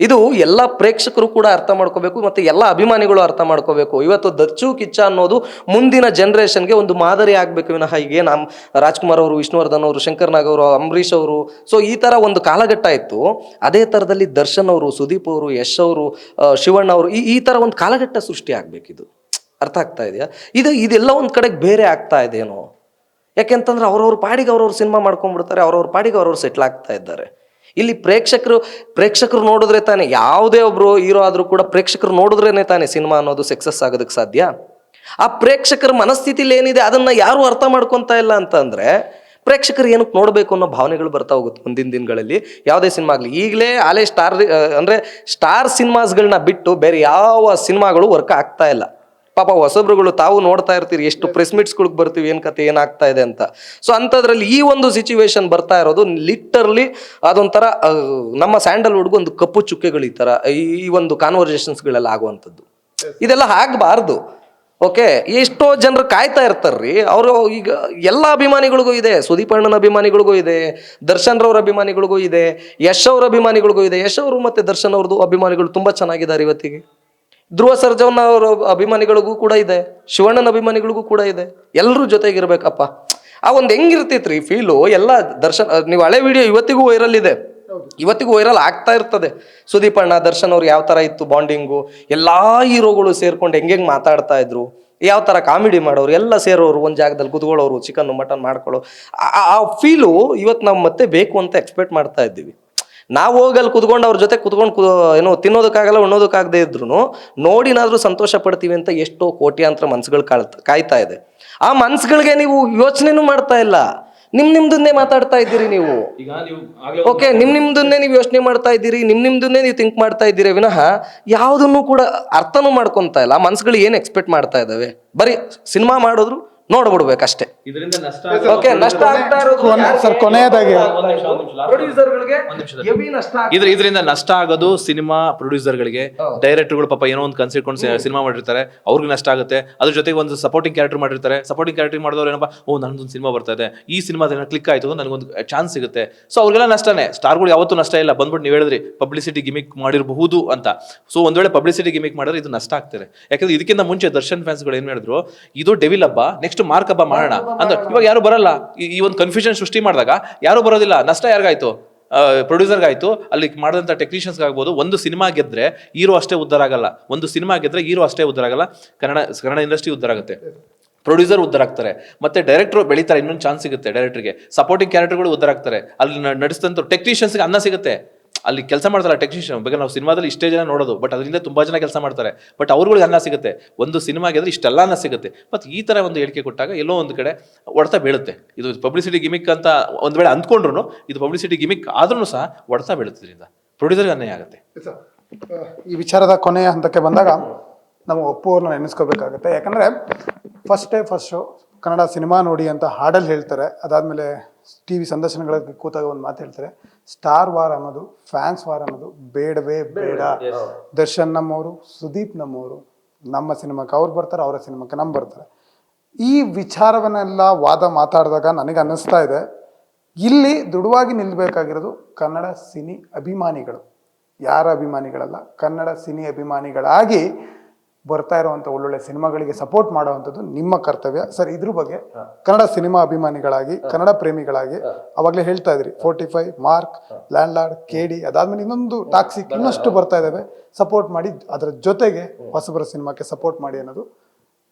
ಇದು ಎಲ್ಲ ಪ್ರೇಕ್ಷಕರು ಕೂಡ ಅರ್ಥ ಮಾಡ್ಕೋಬೇಕು, ಮತ್ತೆ ಎಲ್ಲ ಅಭಿಮಾನಿಗಳು ಅರ್ಥ ಮಾಡ್ಕೋಬೇಕು. ಇವತ್ತು ದಚ್ಚು ಕಿಚ್ಚ ಅನ್ನೋದು ಮುಂದಿನ ಜನರೇಷನ್ಗೆ ಒಂದು ಮಾದರಿ ಆಗ್ಬೇಕು ವಿನಃ ಈಗ ನಮ್ಮ ರಾಜ್ಕುಮಾರ್ ಅವರು, ವಿಷ್ಣುವರ್ಧನ್ ಅವರು, ಶಂಕರ್ ನಾಗ್ ಅವರು, ಅಂಬರೀಷ್ ಅವರು, ಸೊ ಈ ತರ ಒಂದು ಕಾಲಘಟ್ಟ ಇತ್ತು. ಅದೇ ತರದಲ್ಲಿ ದರ್ಶನ್ ಅವರು, ಸುದೀಪ್ ಅವರು, ಯಶ್ ಅವರು, ಶಿವಣ್ಣ ಅವರು, ಈ ತರ ಒಂದು ಕಾಲಘಟ್ಟ ಸೃಷ್ಟಿ ಆಗ್ಬೇಕಿದು. ಅರ್ಥ ಆಗ್ತಾ ಇದೆಯಾ? ಇದೆಲ್ಲ ಒಂದ್ ಕಡೆಗೆ ಬೇರೆ ಆಗ್ತಾ ಇದೆಯೇನೋ. ಯಾಕೆಂತಂದ್ರೆ ಅವ್ರವ್ರ ಪಾಡಿಗೆ ಅವ್ರವ್ರ ಸಿನಿಮಾ ಮಾಡ್ಕೊಂಡ್ಬಿಡ್ತಾರೆ, ಅವ್ರವ್ರ ಪಾಡಿಗೆ ಅವ್ರವ್ರು ಸೆಟ್ಲ್ ಆಗ್ತಾ ಇದ್ದಾರೆ. ಇಲ್ಲಿ ಪ್ರೇಕ್ಷಕರು ನೋಡಿದ್ರೆ ತಾನೆ, ಯಾವುದೇ ಒಬ್ರು ಹೀರೋ ಆದ್ರೂ ಕೂಡ ಪ್ರೇಕ್ಷಕರು ನೋಡಿದ್ರೇನೆ ತಾನೆ ಸಿನಿಮಾ ಅನ್ನೋದು ಸಕ್ಸಸ್ ಆಗೋದಕ್ಕೆ ಸಾಧ್ಯ. ಆ ಪ್ರೇಕ್ಷಕರ ಮನಸ್ಥಿತಿಲಿ ಏನಿದೆ ಅದನ್ನ ಯಾರು ಅರ್ಥ ಮಾಡ್ಕೊಂತ ಇಲ್ಲ ಅಂತ ಅಂದ್ರೆ ಪ್ರೇಕ್ಷಕರು ಏನಕ್ಕೆ ನೋಡ್ಬೇಕು ಅನ್ನೋ ಭಾವನೆಗಳು ಬರ್ತಾ ಹೋಗುತ್ತೆ ಮುಂದಿನ ದಿನಗಳಲ್ಲಿ. ಯಾವುದೇ ಸಿನಿಮಾ ಆಗ್ಲಿ, ಈಗಲೇ ಆಲೇ ಸ್ಟಾರ್ ಸಿನಿಮಾಸ್ಗಳನ್ನ ಬಿಟ್ಟು ಬೇರೆ ಯಾವ ಸಿನಿಮಾಗಳು ವರ್ಕ್ ಆಗ್ತಾ ಇಲ್ಲ. ಪಾಪ ಹೊಸಬ್ರುಗಳು ತಾವು ನೋಡ್ತಾ ಇರ್ತೀರಿ, ಎಷ್ಟು ಪ್ರೆಸ್ ಮೀಟ್ಸ್ಗಳಿಗೆ ಬರ್ತೀವಿ, ಏನ್ ಕತೆ ಏನಾಗ್ತಾ ಇದೆ ಅಂತ. ಸೊ ಅಂಥದ್ರಲ್ಲಿ ಈ ಒಂದು ಸಿಚುವೇಶನ್ ಬರ್ತಾ ಇರೋದು ಲಿಟರ್ಲಿ ಅದೊಂಥರ ನಮ್ಮ ಸ್ಯಾಂಡಲ್ವುಡ್ಗೂ ಒಂದು ಕಪ್ಪು ಚುಕ್ಕೆಗಳು ಈ ತರ ಈ ಒಂದು ಕಾನ್ವರ್ಸೇಷನ್ಸ್ಗಳೆಲ್ಲ ಆಗುವಂಥದ್ದು. ಇದೆಲ್ಲ ಆಗಬಾರ್ದು. ಓಕೆ, ಎಷ್ಟೋ ಜನರು ಕಾಯ್ತಾ ಇರ್ತಾರ್ರಿ. ಅವರು ಈಗ ಎಲ್ಲ ಅಭಿಮಾನಿಗಳಿಗೂ ಇದೆ, ಸುದೀಪ್ ಅಣ್ಣನ ಅಭಿಮಾನಿಗಳಿಗೂ ಇದೆ, ದರ್ಶನ್ ರವ್ರ ಅಭಿಮಾನಿಗಳಿಗೂ ಇದೆ, ಯಶ್ ಅವ್ರ ಅಭಿಮಾನಿಗಳಿಗೂ ಇದೆ. ಯಶ್ ಅವರು ಮತ್ತೆ ದರ್ಶನ್ ಅವ್ರದ್ದು ಅಭಿಮಾನಿಗಳು ತುಂಬಾ ಚೆನ್ನಾಗಿದ್ದಾರೆ ಇವತ್ತಿಗೆ. ಧ್ರುವ ಸರ್ಜನ್ ಅವರ ಅಭಿಮಾನಿಗಳಿಗೂ ಕೂಡ ಇದೆ, ಶಿವಣ್ಣನ ಅಭಿಮಾನಿಗಳಿಗೂ ಕೂಡ ಇದೆ. ಎಲ್ಲರೂ ಜೊತೆಗಿರ್ಬೇಕಪ್ಪ. ಆ ಒಂದು ಹೆಂಗಿರ್ತೈತ್ರಿ ಫೀಲು ಎಲ್ಲ. ನೀವು ಹಳೆ ವಿಡಿಯೋ ಇವತ್ತಿಗೂ ವೈರಲ್ ಆಗ್ತಾ ಇರ್ತದೆ. ಸುದೀಪ್ ಅಣ್ಣ ದರ್ಶನ್ ಅವ್ರು ಯಾವ ತರ ಇತ್ತು ಬಾಂಡಿಂಗು, ಎಲ್ಲಾ ಹೀರೋಗಳು ಸೇರ್ಕೊಂಡು ಹೆಂಗ್ ಮಾತಾಡ್ತಾ ಇದ್ರು, ಯಾವ ತರ ಕಾಮಿಡಿ ಮಾಡೋರು, ಎಲ್ಲ ಸೇರೋರು ಒಂದ್ ಜಾಗದಲ್ಲಿ ಕುತ್ಕೊಳ್ಳೋರು, ಚಿಕನ್ ಮಟನ್ ಮಾಡ್ಕೊಳ್ಳೋ ಆ ಫೀಲು ಇವತ್ತು ನಾವು ಮತ್ತೆ ಬೇಕು ಅಂತ ಎಕ್ಸ್ಪೆಕ್ಟ್ ಮಾಡ್ತಾ ಇದ್ದೀವಿ. ನಾವು ಹೋಗಲ್ಲಿ ಕುತ್ಕೊಂಡು ಅವ್ರ ಜೊತೆ ಕುತ್ಕೊಂಡು ಏನೋ ತಿನ್ನೋದಕ್ಕಾಗಲ್ಲ ಉಣ್ಣೋದಕ್ಕಾಗದೇ ಇದ್ರು ನೋಡಿನಾದ್ರೂ ಸಂತೋಷ ಪಡ್ತೀವಿ ಅಂತ ಎಷ್ಟೋ ಕೋಟ್ಯಾಂತರ ಮನ್ಸುಗಳು ಕಾಯ್ತಾ ಇದೆ. ಆ ಮನ್ಸುಗಳಿಗೆ ನೀವು ಯೋಚನೆನೂ ಮಾಡ್ತಾ ಇಲ್ಲ, ನಿಮ್ದನ್ನೇ ಮಾತಾಡ್ತಾ ಇದ್ದೀರಿ ನೀವು. ಓಕೆ, ನಿಮ್ದನ್ನೇ ನೀವು ಯೋಚನೆ ಮಾಡ್ತಾ ಇದ್ದೀರಿ, ನಿಮ್ದನ್ನೇ ನೀವು ಥಿಂಕ್ ಮಾಡ್ತಾ ಇದ್ದೀರಿ ವಿನಃ ಯಾವುದನ್ನು ಕೂಡ ಅರ್ಥನೂ ಮಾಡ್ಕೊಂತ ಇಲ್ಲ. ಆ ಮನ್ಸುಗಳು ಏನು ಎಕ್ಸ್ಪೆಕ್ಟ್ ಮಾಡ್ತಾ ಇದ್ದಾವೆ, ಬರೀ ಸಿನಿಮಾ ಮಾಡಿದ್ರು ನೋಡ್ಬಿಡ್ಬೇಕಷ್ಟೇ. ಇದರಿಂದ ನಷ್ಟ ಓಕೆ, ನಷ್ಟ ಆಗ್ತಾ ಇರೋದು ಸರ್ ಕೊನೆಯದಾಗಿ ಪ್ರೊಡ್ಯೂಸರ್ಗಳಿಗೆ ಹೆವಿ ನಷ್ಟ ಇದರಿಂದ ನಷ್ಟ ಆಗೋದು ಸಿನಿಮಾ ಪ್ರೊಡ್ಯೂಸರ್ಗಳಿಗೆ, ಡೈರೆಕ್ಟರ್ಗಳು ಪಾಪ ಏನೋ ಒಂದು ಕನ್ಸಿಟ್ಕೊಂಡು ಸಿನಿಮಾ ಮಾಡಿರ್ತಾರೆ, ಅವ್ರಿಗೆ ನಷ್ಟ ಆಗುತ್ತೆ. ಅದ್ರ ಜೊತೆಗೆ ಒಂದು ಸಪೋರ್ಟಿಂಗ್ ಕ್ಯಾರೆಕ್ಟರ್ ಮಾಡಿರ್ತಾರೆ. ಸಪೋರ್ಟಿಂಗ್ ಕ್ಯಾರೆಕ್ಟರ್ ಮಾಡಿದವ್ರು ಏನಪ್ಪ, ಓ ನನ್ನೊಂದು ಸಿನಿಮಾ ಬರ್ತಾ ಇದೆ, ಈ ಸಿನಿಮಾದ ಕ್ಲಿಕ್ ಆಯ್ತು, ನನಗೊಂದು ಚಾನ್ಸ್ ಸಿಗುತ್ತೆ. ಸೊ ಅವ್ರಿಗೆಲ್ಲ ನಷ್ಟನೇ. ಸ್ಟಾರ್ಗಳು ಯಾವತ್ತೂ ನಷ್ಟ ಇಲ್ಲ. ಬಂದ್ಬಿಟ್ಟು ನೀವು ಹೇಳಿದ್ರಿ ಪಬ್ಲಿಸಿಟಿ ಗಿಮಿಕ್ ಮಾಡಿರಬಹುದು ಅಂತ. ಸೊ ಒಂದ್ ವೇಳೆ ಪಬ್ಲಿಸಿಟಿ ಗಿಮಿಕ್ ಮಾಡಿದ್ರೆ ಇದು ನಷ್ಟ ಆಗ್ತಾರೆ. ಯಾಕಂದ್ರೆ ಇದಕ್ಕಿಂತ ಮುಂಚೆ ದರ್ಶನ್ ಫ್ಯಾನ್ಸ್ಗಳು ಏನ್ ಹೇಳಿದ್ರು, ಇದು ಡೆವಿಲ್ ಹಬ್ಬ, ನೆಕ್ಸ್ಟ್ ಮಾರ್ಕ್ ಹಬ್ಬ ಮಾಡೋಣ ಅಂತ. ಇವಾಗ ಯಾರು ಬರಲ್ಲ. ಈ ಒಂದು ಕನ್ಫ್ಯೂಷನ್ ಸೃಷ್ಟಿ ಮಾಡಿದಾಗ ಯಾರು ಬರೋದಿಲ್ಲ. ನಷ್ಟ ಯಾರಿಗಾಯ್ತು? ಪ್ರೊಡ್ಯೂಸರ್ಗಾಯ್ತು, ಅಲ್ಲಿ ಮಾಡಿದಂಥ ಟೆಕ್ನಿಷಿಯನ್ಸ್ ಆಗ್ಬೋದು. ಒಂದು ಸಿನಿಮಾ ಗೆದ್ರೆ ಹೀರೋ ಅಷ್ಟೇ ಉದ್ಧಾರ ಆಗಲ್ಲ. ಒಂದು ಸಿನಿಮಾ ಗೆದ್ರೆ ಹೀರೋ ಅಷ್ಟೇ ಉದ್ಧಾರ ಆಗಲ್ಲ. ಕನ್ನಡ ಇಂಡಸ್ಟ್ರಿ ಉದ್ಧಾರ ಆಗುತ್ತೆ, ಪ್ರೊಡ್ಯೂಸರ್ ಉದ್ಧಾರ ಆಗ್ತಾರೆ, ಮತ್ತೆ ಡೈರೆಕ್ಟರ್ ಬೆಳೀತಾರೆ, ಇನ್ನೊಂದು ಚಾನ್ಸ್ ಸಿಗುತ್ತೆ ಡೈರೆಕ್ಟರ್ಗೆ. ಸಪೋರ್ಟಿಂಗ್ ಕ್ಯಾರೆಕ್ಟರ್ಗಳು ಉದ್ಧಾರ ಆಗ್ತಾರೆ. ಅಲ್ಲಿ ನಡೆಸಿದಂಥ ಟೆಕ್ನಿಷಿಯನ್ಸ್ಗೆ ಅನ್ನ ಸಿಗುತ್ತೆ. ಅಲ್ಲಿ ಕೆಲಸ ಮಾಡ್ತಾರೆ ಟೆಕ್ನಿಷಿಯನ್ ಬಗ್ಗೆ ನಾವು ಸಿನಿಮಾದಲ್ಲಿ ಇಷ್ಟೇ ಜನ ನೋಡೋದು, ಬಟ್ ಅದರಿಂದ ತುಂಬಾ ಜನ ಕೆಲಸ ಮಾಡ್ತಾರೆ. ಬಟ್ ಅವ್ರುಗಳಿಗೆ ಅನ್ನ ಸಿಗುತ್ತೆ. ಒಂದು ಸಿನಿಮಾ ಗೆದ್ರೆ ಇಷ್ಟೆಲ್ಲ ಅನ್ನ ಸಿಗುತ್ತೆ. ಮತ್ತು ಈ ತರ ಒಂದು ಹೇಳಿಕೆ ಕೊಟ್ಟಾಗ ಎಲ್ಲೋ ಒಂದು ಕಡೆ ಹೊಡೆತ ಬೀಳುತ್ತೆ. ಇದು ಪಬ್ಲಿಸಿಟಿ ಗಿಮಿಕ್ ಅಂತ ಒಂದ್ ವೇಳೆ ಅಂದ್ಕೊಂಡ್ರು, ಇದು ಪಬ್ಲಿಸಿಟಿ ಗಿಮಿಕ್ ಆದ್ರೂ ಸಹ ಹೊಡೆತ ಬೀಳುತ್ತದ್ರಿಂದ ಪ್ರೊಡ್ಯೂಸರ್ಗೆ ಅನ್ಯಾಯ ಆಗುತ್ತೆ. ಈ ವಿಚಾರದ ಕೊನೆಯ ಹಂತಕ್ಕೆ ಬಂದಾಗ ನಾವು ಒಪ್ಪುವವ್ರನ್ನ ನೆನೆಸ್ಕೋಬೇಕಾಗುತ್ತೆ. ಯಾಕಂದರೆ ಫಸ್ಟ್ ಶೋ ಕನ್ನಡ ಸಿನಿಮಾ ನೋಡಿ ಅಂತ ಹಾಡಲ್ಲಿ ಹೇಳ್ತಾರೆ. ಅದಾದಮೇಲೆ ಟಿ ವಿ ಸಂದರ್ಶನಗಳಿಗೆ ಕೂತಾಗ ಒಂದು ಮಾತು ಹೇಳ್ತಾರೆ, ಸ್ಟಾರ್ ವಾರ್ ಅನ್ನೋದು, ಫ್ಯಾನ್ಸ್ ವಾರ್ ಅನ್ನೋದು ಬೇಡವೇ ಬೇಡ. ದರ್ಶನ್ ನಮ್ಮವರು, ಸುದೀಪ್ ನಮ್ಮವರು, ನಮ್ಮ ಸಿನಿಮಾಕ್ಕೆ ಅವ್ರು ಬರ್ತಾರೆ, ಅವರ ಸಿನಿಮಾಕ್ಕೆ ನಮ್ಮ ಬರ್ತಾರೆ. ಈ ವಿಚಾರವನ್ನೆಲ್ಲ ವಾದ ಮಾತಾಡಿದಾಗ ನನಗೆ ಅನ್ನಿಸ್ತಾ ಇದೆ, ಇಲ್ಲಿ ದೃಢವಾಗಿ ನಿಲ್ಲಬೇಕಾಗಿರೋದು ಕನ್ನಡ ಸಿನಿ ಅಭಿಮಾನಿಗಳು, ಯಾರ ಅಭಿಮಾನಿಗಳಲ್ಲ, ಕನ್ನಡ ಸಿನಿ ಅಭಿಮಾನಿಗಳಾಗಿ ಬರ್ತಾ ಇರುವಂಥ ಒಳ್ಳೊಳ್ಳೆ ಸಿನಿಮಾಗಳಿಗೆ ಸಪೋರ್ಟ್ ಮಾಡುವಂಥದ್ದು ನಿಮ್ಮ ಕರ್ತವ್ಯ ಸರ್. ಇದ್ರ ಬಗ್ಗೆ ಕನ್ನಡ ಸಿನಿಮಾ ಅಭಿಮಾನಿಗಳಾಗಿ, ಕನ್ನಡ ಪ್ರೇಮಿಗಳಾಗಿ, ಅವಾಗಲೇ ಹೇಳ್ತಾ ಇದ್ರಿ 45, ಮಾರ್ಕ್, ಲ್ಯಾಂಡ್ ಲಾರ್ಡ್, KD, ಅದಾದ್ಮೇಲೆ ಇನ್ನೊಂದು ಟಾಕ್ಸಿಕ್, ಇನ್ನಷ್ಟು ಬರ್ತಾ ಇದ್ದಾವೆ, ಸಪೋರ್ಟ್ ಮಾಡಿ. ಅದರ ಜೊತೆಗೆ ಹೊಸಬರ ಸಿನಿಮಾಕ್ಕೆ ಸಪೋರ್ಟ್ ಮಾಡಿ ಅನ್ನೋದು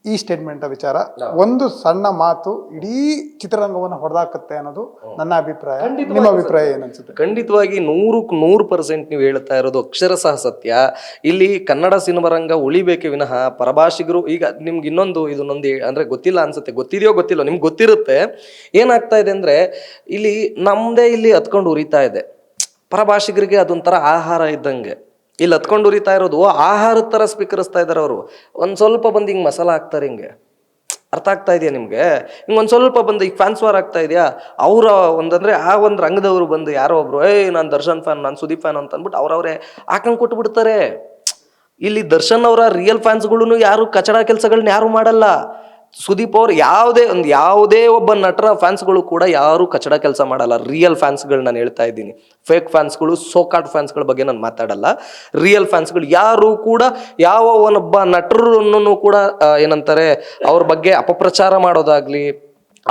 ಈ ಸ್ಟೇಟ್ಮೆಂಟ್ ವಿಚಾರ. ಒಂದು ಸಣ್ಣ ಮಾತು ಇಡೀ ಚಿತ್ರರಂಗವನ್ನು ಹೊಡೆದಾಕತ್ತೆ ಅನ್ನೋದು ನನ್ನ ಅಭಿಪ್ರಾಯ. ನಿಮ್ಮ ಅಭಿಪ್ರಾಯ ಏನನ್ಸುತ್ತೆ? ಖಂಡಿತವಾಗಿ 100% ನೀವು ಹೇಳ್ತಾ ಇರೋದು ಅಕ್ಷರಶಃ ಸತ್ಯ. ಇಲ್ಲಿ ಕನ್ನಡ ಸಿನಿಮಾ ರಂಗ ಉಳಿಬೇಕೆ ವಿನಃ ಪರಭಾಷಿಗರು, ಈಗ ನಿಮ್ಗೆ ಇದನ್ನೊಂದು ಅಂದ್ರೆ ಗೊತ್ತಿಲ್ಲ ಅನ್ಸುತ್ತೆ, ಗೊತ್ತಿದೆಯೋ ಗೊತ್ತಿಲ್ಲ, ನಿಮ್ಗೆ ಗೊತ್ತಿರುತ್ತೆ. ಏನಾಗ್ತಾ ಇದೆ ಅಂದ್ರೆ ಇಲ್ಲಿ ನಮ್ದೇ ಇಲ್ಲಿ ಹತ್ಕೊಂಡು ಉರಿತಾ ಇದೆ. ಪರಭಾಷಿಗರಿಗೆ ಅದೊಂಥರ ಆಹಾರ ಇದ್ದಂಗೆ ಇಲ್ಲಿ ಹತ್ಕೊಂಡು ಉರಿತಾ ಇರೋದು ಆಹಾರದ ಥರ ಸ್ವೀಕರಿಸ್ತಾ ಇದ್ದಾರೆ ಅವರು. ಒಂದು ಸ್ವಲ್ಪ ಬಂದು ಹಿಂಗೆ ಮಸಾಲ ಹಾಕ್ತಾರೆ, ಹಿಂಗೆ ಅರ್ಥ ಆಗ್ತಾ ಇದೆಯಾ ನಿಮಗೆ? ಹಿಂಗೆ ಒಂದು ಸ್ವಲ್ಪ ಬಂದು ಈಗ ಫ್ಯಾನ್ಸ್ ವಾರ್ ಆಗ್ತಾ ಇದೆಯಾ, ಅವರ ಒಂದಂದ್ರೆ ಆ ಒಂದು ರಂಗದವರು ಬಂದು ಯಾರೋ ಒಬ್ರು ನಾನು ದರ್ಶನ್ ಫ್ಯಾನ್, ನಾನು ಸುದೀಪ್ ಫ್ಯಾನ್ ಅಂತ ಅಂದ್ಬಿಟ್ಟು ಅವ್ರವ್ರೆ ಹಾಕೊಂಡು ಕೊಟ್ಬಿಡ್ತಾರೆ. ಇಲ್ಲಿ ದರ್ಶನ್ ಅವರ ರಿಯಲ್ ಫ್ಯಾನ್ಸ್ಗಳು ಯಾರು ಕಚಡ ಕೆಲಸಗಳನ್ನ ಯಾರು ಮಾಡಲ್ಲ. ಸುದೀಪ್ ಅವ್ರು ಯಾವುದೇ ಒಬ್ಬ ನಟರ ಫ್ಯಾನ್ಸ್ಗಳು ಕೂಡ ಯಾರು ಕಚಡ ಕೆಲಸ ಮಾಡಲ್ಲ. ರಿಯಲ್ ಫ್ಯಾನ್ಸ್ಗಳು ನಾನು ಹೇಳ್ತಾ ಇದ್ದೀನಿ, ಫೇಕ್ ಫ್ಯಾನ್ಸ್ಗಳು, ಸೋಕಾಟ್ ಫ್ಯಾನ್ಸ್ಗಳ ಬಗ್ಗೆ ನಾನು ಮಾತಾಡಲ್ಲ. ರಿಯಲ್ ಫ್ಯಾನ್ಸ್ಗಳು ಯಾರು ಕೂಡ ಯಾವ ಒಬ್ಬ ನಟರನ್ನು ಕೂಡ ಏನಂತಾರೆ ಅವ್ರ ಬಗ್ಗೆ ಅಪಪ್ರಚಾರ ಮಾಡೋದಾಗ್ಲಿ,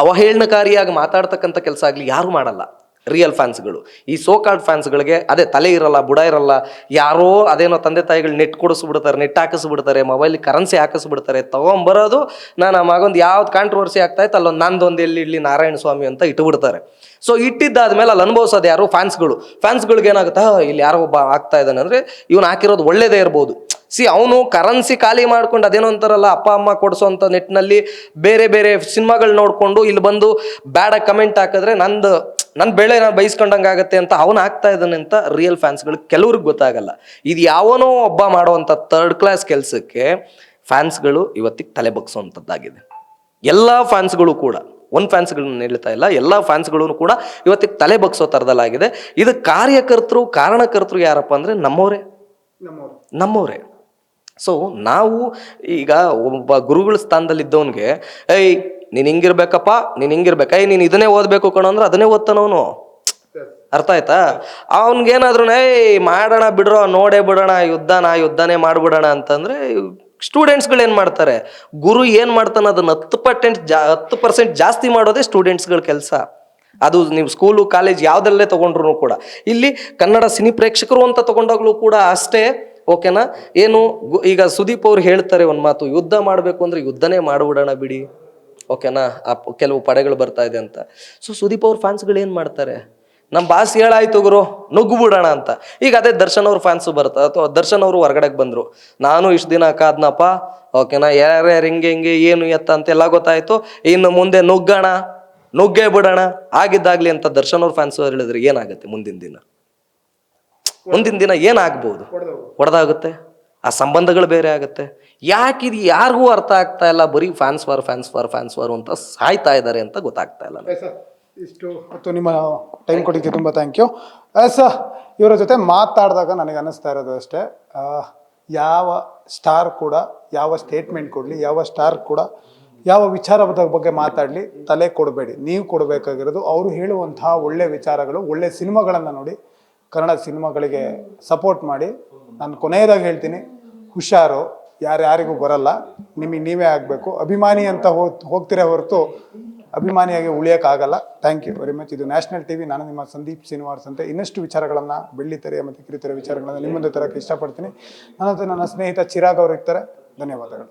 ಅವಹೇಳನಕಾರಿಯಾಗಿ ಮಾತಾಡ್ತಕ್ಕಂಥ ಕೆಲಸ ಆಗಲಿ ಯಾರು ಮಾಡಲ್ಲ ರಿಯಲ್ ಫ್ಯಾನ್ಸ್ಗಳು. ಈ ಸೋಕಾಲ್ಡ್ ಫ್ಯಾನ್ಸ್ಗಳಿಗೆ ಅದೇ ತಲೆ ಇರಲ್ಲ, ಬುಡ ಇರಲ್ಲ, ಯಾರೋ ಅದೇನೋ ತಂದೆ ತಾಯಿಗಳು ನೆಟ್ ಕೊಡಿಸ್ಬಿಡ್ತಾರೆ, ನೆಟ್ ಹಾಕಿಸ್ಬಿಡ್ತಾರೆ, ಮೊಬೈಲ್ ಕರೆನ್ಸಿ ಹಾಕಿಸ್ಬಿಡ್ತಾರೆ, ತಗೊಂಬರೋದು ನಾನು ಆ ಮಗೊಂದು ಯಾವ್ದು ಕಾಂಟ್ರವರ್ಸಿ ಆಗ್ತಾ ಇತ್ತು ಅಲ್ಲೊಂದು ನಂದೊಂದು ಎಲ್ಲಿ ಇಡ್ಲಿ ನಾರಾಯಣ ಸ್ವಾಮಿ ಅಂತ ಇಟ್ಬಿಡ್ತಾರೆ. ಸೊ ಇಟ್ಟಿದ್ದಾದ್ಮೇಲೆ ಅಲ್ಲಿ ಅನುಭವಿಸೋದು ಯಾರು? ಫ್ಯಾನ್ಸ್ಗಳಿಗೆ ಏನಾಗುತ್ತೆ, ಇಲ್ಲಿ ಯಾರೋ ಒಬ್ಬ ಆಗ್ತಾ ಇದ್ದಾನೆ ಅಂದರೆ ಇವನು ಹಾಕಿರೋದು ಒಳ್ಳೇದೇ ಇರ್ಬೋದು. ಅವನು ಕರೆನ್ಸಿ ಖಾಲಿ ಮಾಡ್ಕೊಂಡು ಅದೇನೋ ಅಂತಾರಲ್ಲ, ಅಪ್ಪ ಅಮ್ಮ ಕೊಡಿಸೋಂಥ ನೆಟ್ನಲ್ಲಿ ಬೇರೆ ಬೇರೆ ಸಿನಿಮಾಗಳು ನೋಡಿಕೊಂಡು ಇಲ್ಲಿ ಬಂದು ಬ್ಯಾಡ ಕಮೆಂಟ್ ಹಾಕಿದ್ರೆ ನನ್ನ ಬೆಳೆ ನಾನು ಬಯಸ್ಕೊಂಡಂಗೆ ಆಗುತ್ತೆ ಅಂತ ಅವನು ಆಗ್ತಾ ಇದ್ದಾನೆ ಅಂತ ರಿಯಲ್ ಫ್ಯಾನ್ಸ್ಗಳು ಕೆಲವ್ರಿಗೆ ಗೊತ್ತಾಗಲ್ಲ. ಇದು ಯಾವನೋ ಒಬ್ಬ ಮಾಡುವಂಥ ಥರ್ಡ್ ಕ್ಲಾಸ್ ಕೆಲಸಕ್ಕೆ ಫ್ಯಾನ್ಸ್ಗಳು ಇವತ್ತಿಗೆ ತಲೆ ಬಗ್ಸೋವಂಥದ್ದಾಗಿದೆ. ಎಲ್ಲ ಫ್ಯಾನ್ಸ್ಗಳು ಕೂಡ, ಒಂದು ಫ್ಯಾನ್ಸ್ಗಳನ್ನ ಹೇಳ್ತಾ ಇಲ್ಲ, ಎಲ್ಲ ಫ್ಯಾನ್ಸ್ಗಳು ಕೂಡ ಇವತ್ತಿಗೆ ತಲೆ ಬಗ್ಸೋ ಥರದಲ್ಲಾಗಿದೆ. ಇದು ಕಾರಣಕರ್ತರು ಯಾರಪ್ಪ ಅಂದರೆ ನಮ್ಮವರೇ. ಸೊ ನಾವು ಈಗ ಒಬ್ಬ ಗುರುಗಳ ಸ್ಥಾನದಲ್ಲಿ ಇದ್ದವನಿಗೆ ನೀನು ಹಿಂಗಿರ್ಬೇಕಪ್ಪ, ನೀನು ಹಿಂಗಿರ್ಬೇಕ, ನೀನು ಇದನ್ನೇ ಓದಬೇಕು ಕಣೋ ಅಂದ್ರೆ ಅದನ್ನೇ ಓದ್ತಾನವನು. ಅರ್ಥ ಆಯ್ತಾ? ಅವನಿಗೇನಾದ್ರೂ ಮಾಡೋಣ ಬಿಡ್ರೋ, ನೋಡೇ ಬಿಡೋಣ, ಯುದ್ಧನೇ ಮಾಡ್ಬಿಡೋಣ ಅಂತಂದ್ರೆ ಸ್ಟೂಡೆಂಟ್ಸ್ಗಳು ಏನು ಮಾಡ್ತಾರೆ? ಗುರು ಏನು ಮಾಡ್ತಾನೆ ಅದನ್ನ 10% ಜಾಸ್ತಿ ಮಾಡೋದೇ ಸ್ಟೂಡೆಂಟ್ಸ್ಗಳ ಕೆಲಸ. ಅದು ನೀವು ಸ್ಕೂಲು ಕಾಲೇಜ್ ಯಾವುದಲ್ಲೇ ತಗೊಂಡ್ರು ಕೂಡ, ಇಲ್ಲಿ ಕನ್ನಡ ಸಿನಿ ಪ್ರೇಕ್ಷಕರು ಅಂತ ತಗೊಂಡಾಗ್ಲೂ ಕೂಡ ಅಷ್ಟೇ. ಓಕೆನಾ? ಏನು ಈಗ ಸುದೀಪ್ ಅವ್ರು ಹೇಳ್ತಾರೆ ಒಂದು ಮಾತು, ಯುದ್ಧ ಮಾಡಬೇಕು ಅಂದ್ರೆ ಯುದ್ಧನೇ ಮಾಡ್ಬಿಡೋಣ ಬಿಡಿ, ಓಕೆನಾ, ಕೆಲವು ಪಡೆಗಳು ಬರ್ತಾ ಇದೆ ಅಂತ. ಸೊ ಸುದೀಪ್ ಅವ್ರ ಫ್ಯಾನ್ಸ್ಗಳು ಏನು ಮಾಡ್ತಾರೆ? ನಮ್ಮ ಬಾಸ್ ಹೇಳಾಯ್ತು ಗುರು ನುಗ್ಗು ಬಿಡೋಣ ಅಂತ. ಈಗ ಅದೇ ದರ್ಶನ್ ಅವ್ರ ಫ್ಯಾನ್ಸು ಬರುತ್ತೆ, ಅಥವಾ ದರ್ಶನ್ ಅವರು ಹೊರಗಡೆಗೆ ಬಂದರು, ನಾನು ಇಷ್ಟು ದಿನ ಕಾದ್ನಪ್ಪ, ಓಕೆನಾ, ಯಾರ್ಯಾರು ಹಿಂಗೆ ಏನು ಎತ್ತ ಅಂತೆಲ್ಲ ಗೊತ್ತಾಯ್ತು, ಇನ್ನು ಮುಂದೆ ನುಗ್ಗೇ ಬಿಡೋಣ ಆಗಿದ್ದಾಗ್ಲಿ ಅಂತ ದರ್ಶನ್ ಅವ್ರ ಫ್ಯಾನ್ಸು ಹೇಳಿದ್ರೆ ಏನಾಗುತ್ತೆ ಮುಂದಿನ ದಿನ ಏನಾಗ್ಬೋದು? ಹೊಡೆದಾಗುತ್ತೆ, ಆ ಸಂಬಂಧಗಳು ಬೇರೆ ಆಗುತ್ತೆ. ಯಾಕಿದು ಯಾರಿಗೂ ಅರ್ಥ ಆಗ್ತಾ ಇಲ್ಲ, ಬರೀ ಫ್ಯಾನ್ಸ್ ವಾರ್ ಅಂತ ಸಾಯ್ತಾ ಇದ್ದಾರೆ ಅಂತ ಗೊತ್ತಾಗ್ತಾ ಇಲ್ಲ. ಇಷ್ಟು ಹೊತ್ತು ನಿಮ್ಮ ಟೈಮ್ ಕೊಟ್ಟಿದ್ದಕ್ಕೆ ತುಂಬ ಥ್ಯಾಂಕ್ ಯು. ಸರ್, ಇವರ ಜೊತೆ ಮಾತಾಡಿದಾಗ ನನಗೆ ಅನ್ನಿಸ್ತಾ ಇರೋದು ಅಷ್ಟೇ, ಯಾವ ಸ್ಟಾರ್ ಕೂಡ ಯಾವ ಸ್ಟೇಟ್ಮೆಂಟ್ ಕೊಡಲಿ, ಯಾವ ಸ್ಟಾರ್ ಕೂಡ ಯಾವ ವಿಚಾರದ ಬಗ್ಗೆ ಮಾತಾಡಲಿ ತಲೆ ಕೊಡಬೇಡಿ. ನೀವು ಕೊಡಬೇಕಾಗಿರೋದು ಅವರು ಹೇಳುವಂತಹ ಒಳ್ಳೆ ವಿಚಾರಗಳು, ಒಳ್ಳೆ ಸಿನಿಮಾಗಳನ್ನು ನೋಡಿ ಕನ್ನಡ ಸಿನಿಮಾಗಳಿಗೆ ಸಪೋರ್ಟ್ ಮಾಡಿ. ನಾನು ಕೊನೆಯದಾಗಿ ಹೇಳ್ತೀನಿ, ಹುಷಾರು, ಯಾರ್ಯಾರಿಗೂ ಬರಲ್ಲ, ನಿಮಗೆ ನೀವೇ ಆಗಬೇಕು. ಅಭಿಮಾನಿ ಅಂತ ಹೋಗ್ತಿರೇ ಹೊರತು ಅಭಿಮಾನಿಯಾಗಿ ಉಳಿಯೋಕ್ಕಾಗಲ್ಲ. Thank you very much. ಇದು ನ್ಯಾಷನಲ್ ಟಿವಿ. ನಾನು ನಿಮ್ಮ ಸಂದೀಪ್ ಶ್ರೀನಿವಾಸ್ ಅಂತ. ಇನ್ನಷ್ಟು ವಿಚಾರಗಳನ್ನು, ಬೆಳ್ಳಿತೆರೆ ಮತ್ತು ಕಿರುತೆರೆ ವಿಚಾರಗಳನ್ನು ನಿಮ್ಮ ಮುಂದೆ ತರಕ್ಕೆ ಇಷ್ಟಪಡ್ತೀನಿ. ನನ್ನ ಸ್ನೇಹಿತ ಚಿರಾಗ್ ಅವರು ಇರ್ತಾರೆ. ಧನ್ಯವಾದಗಳು.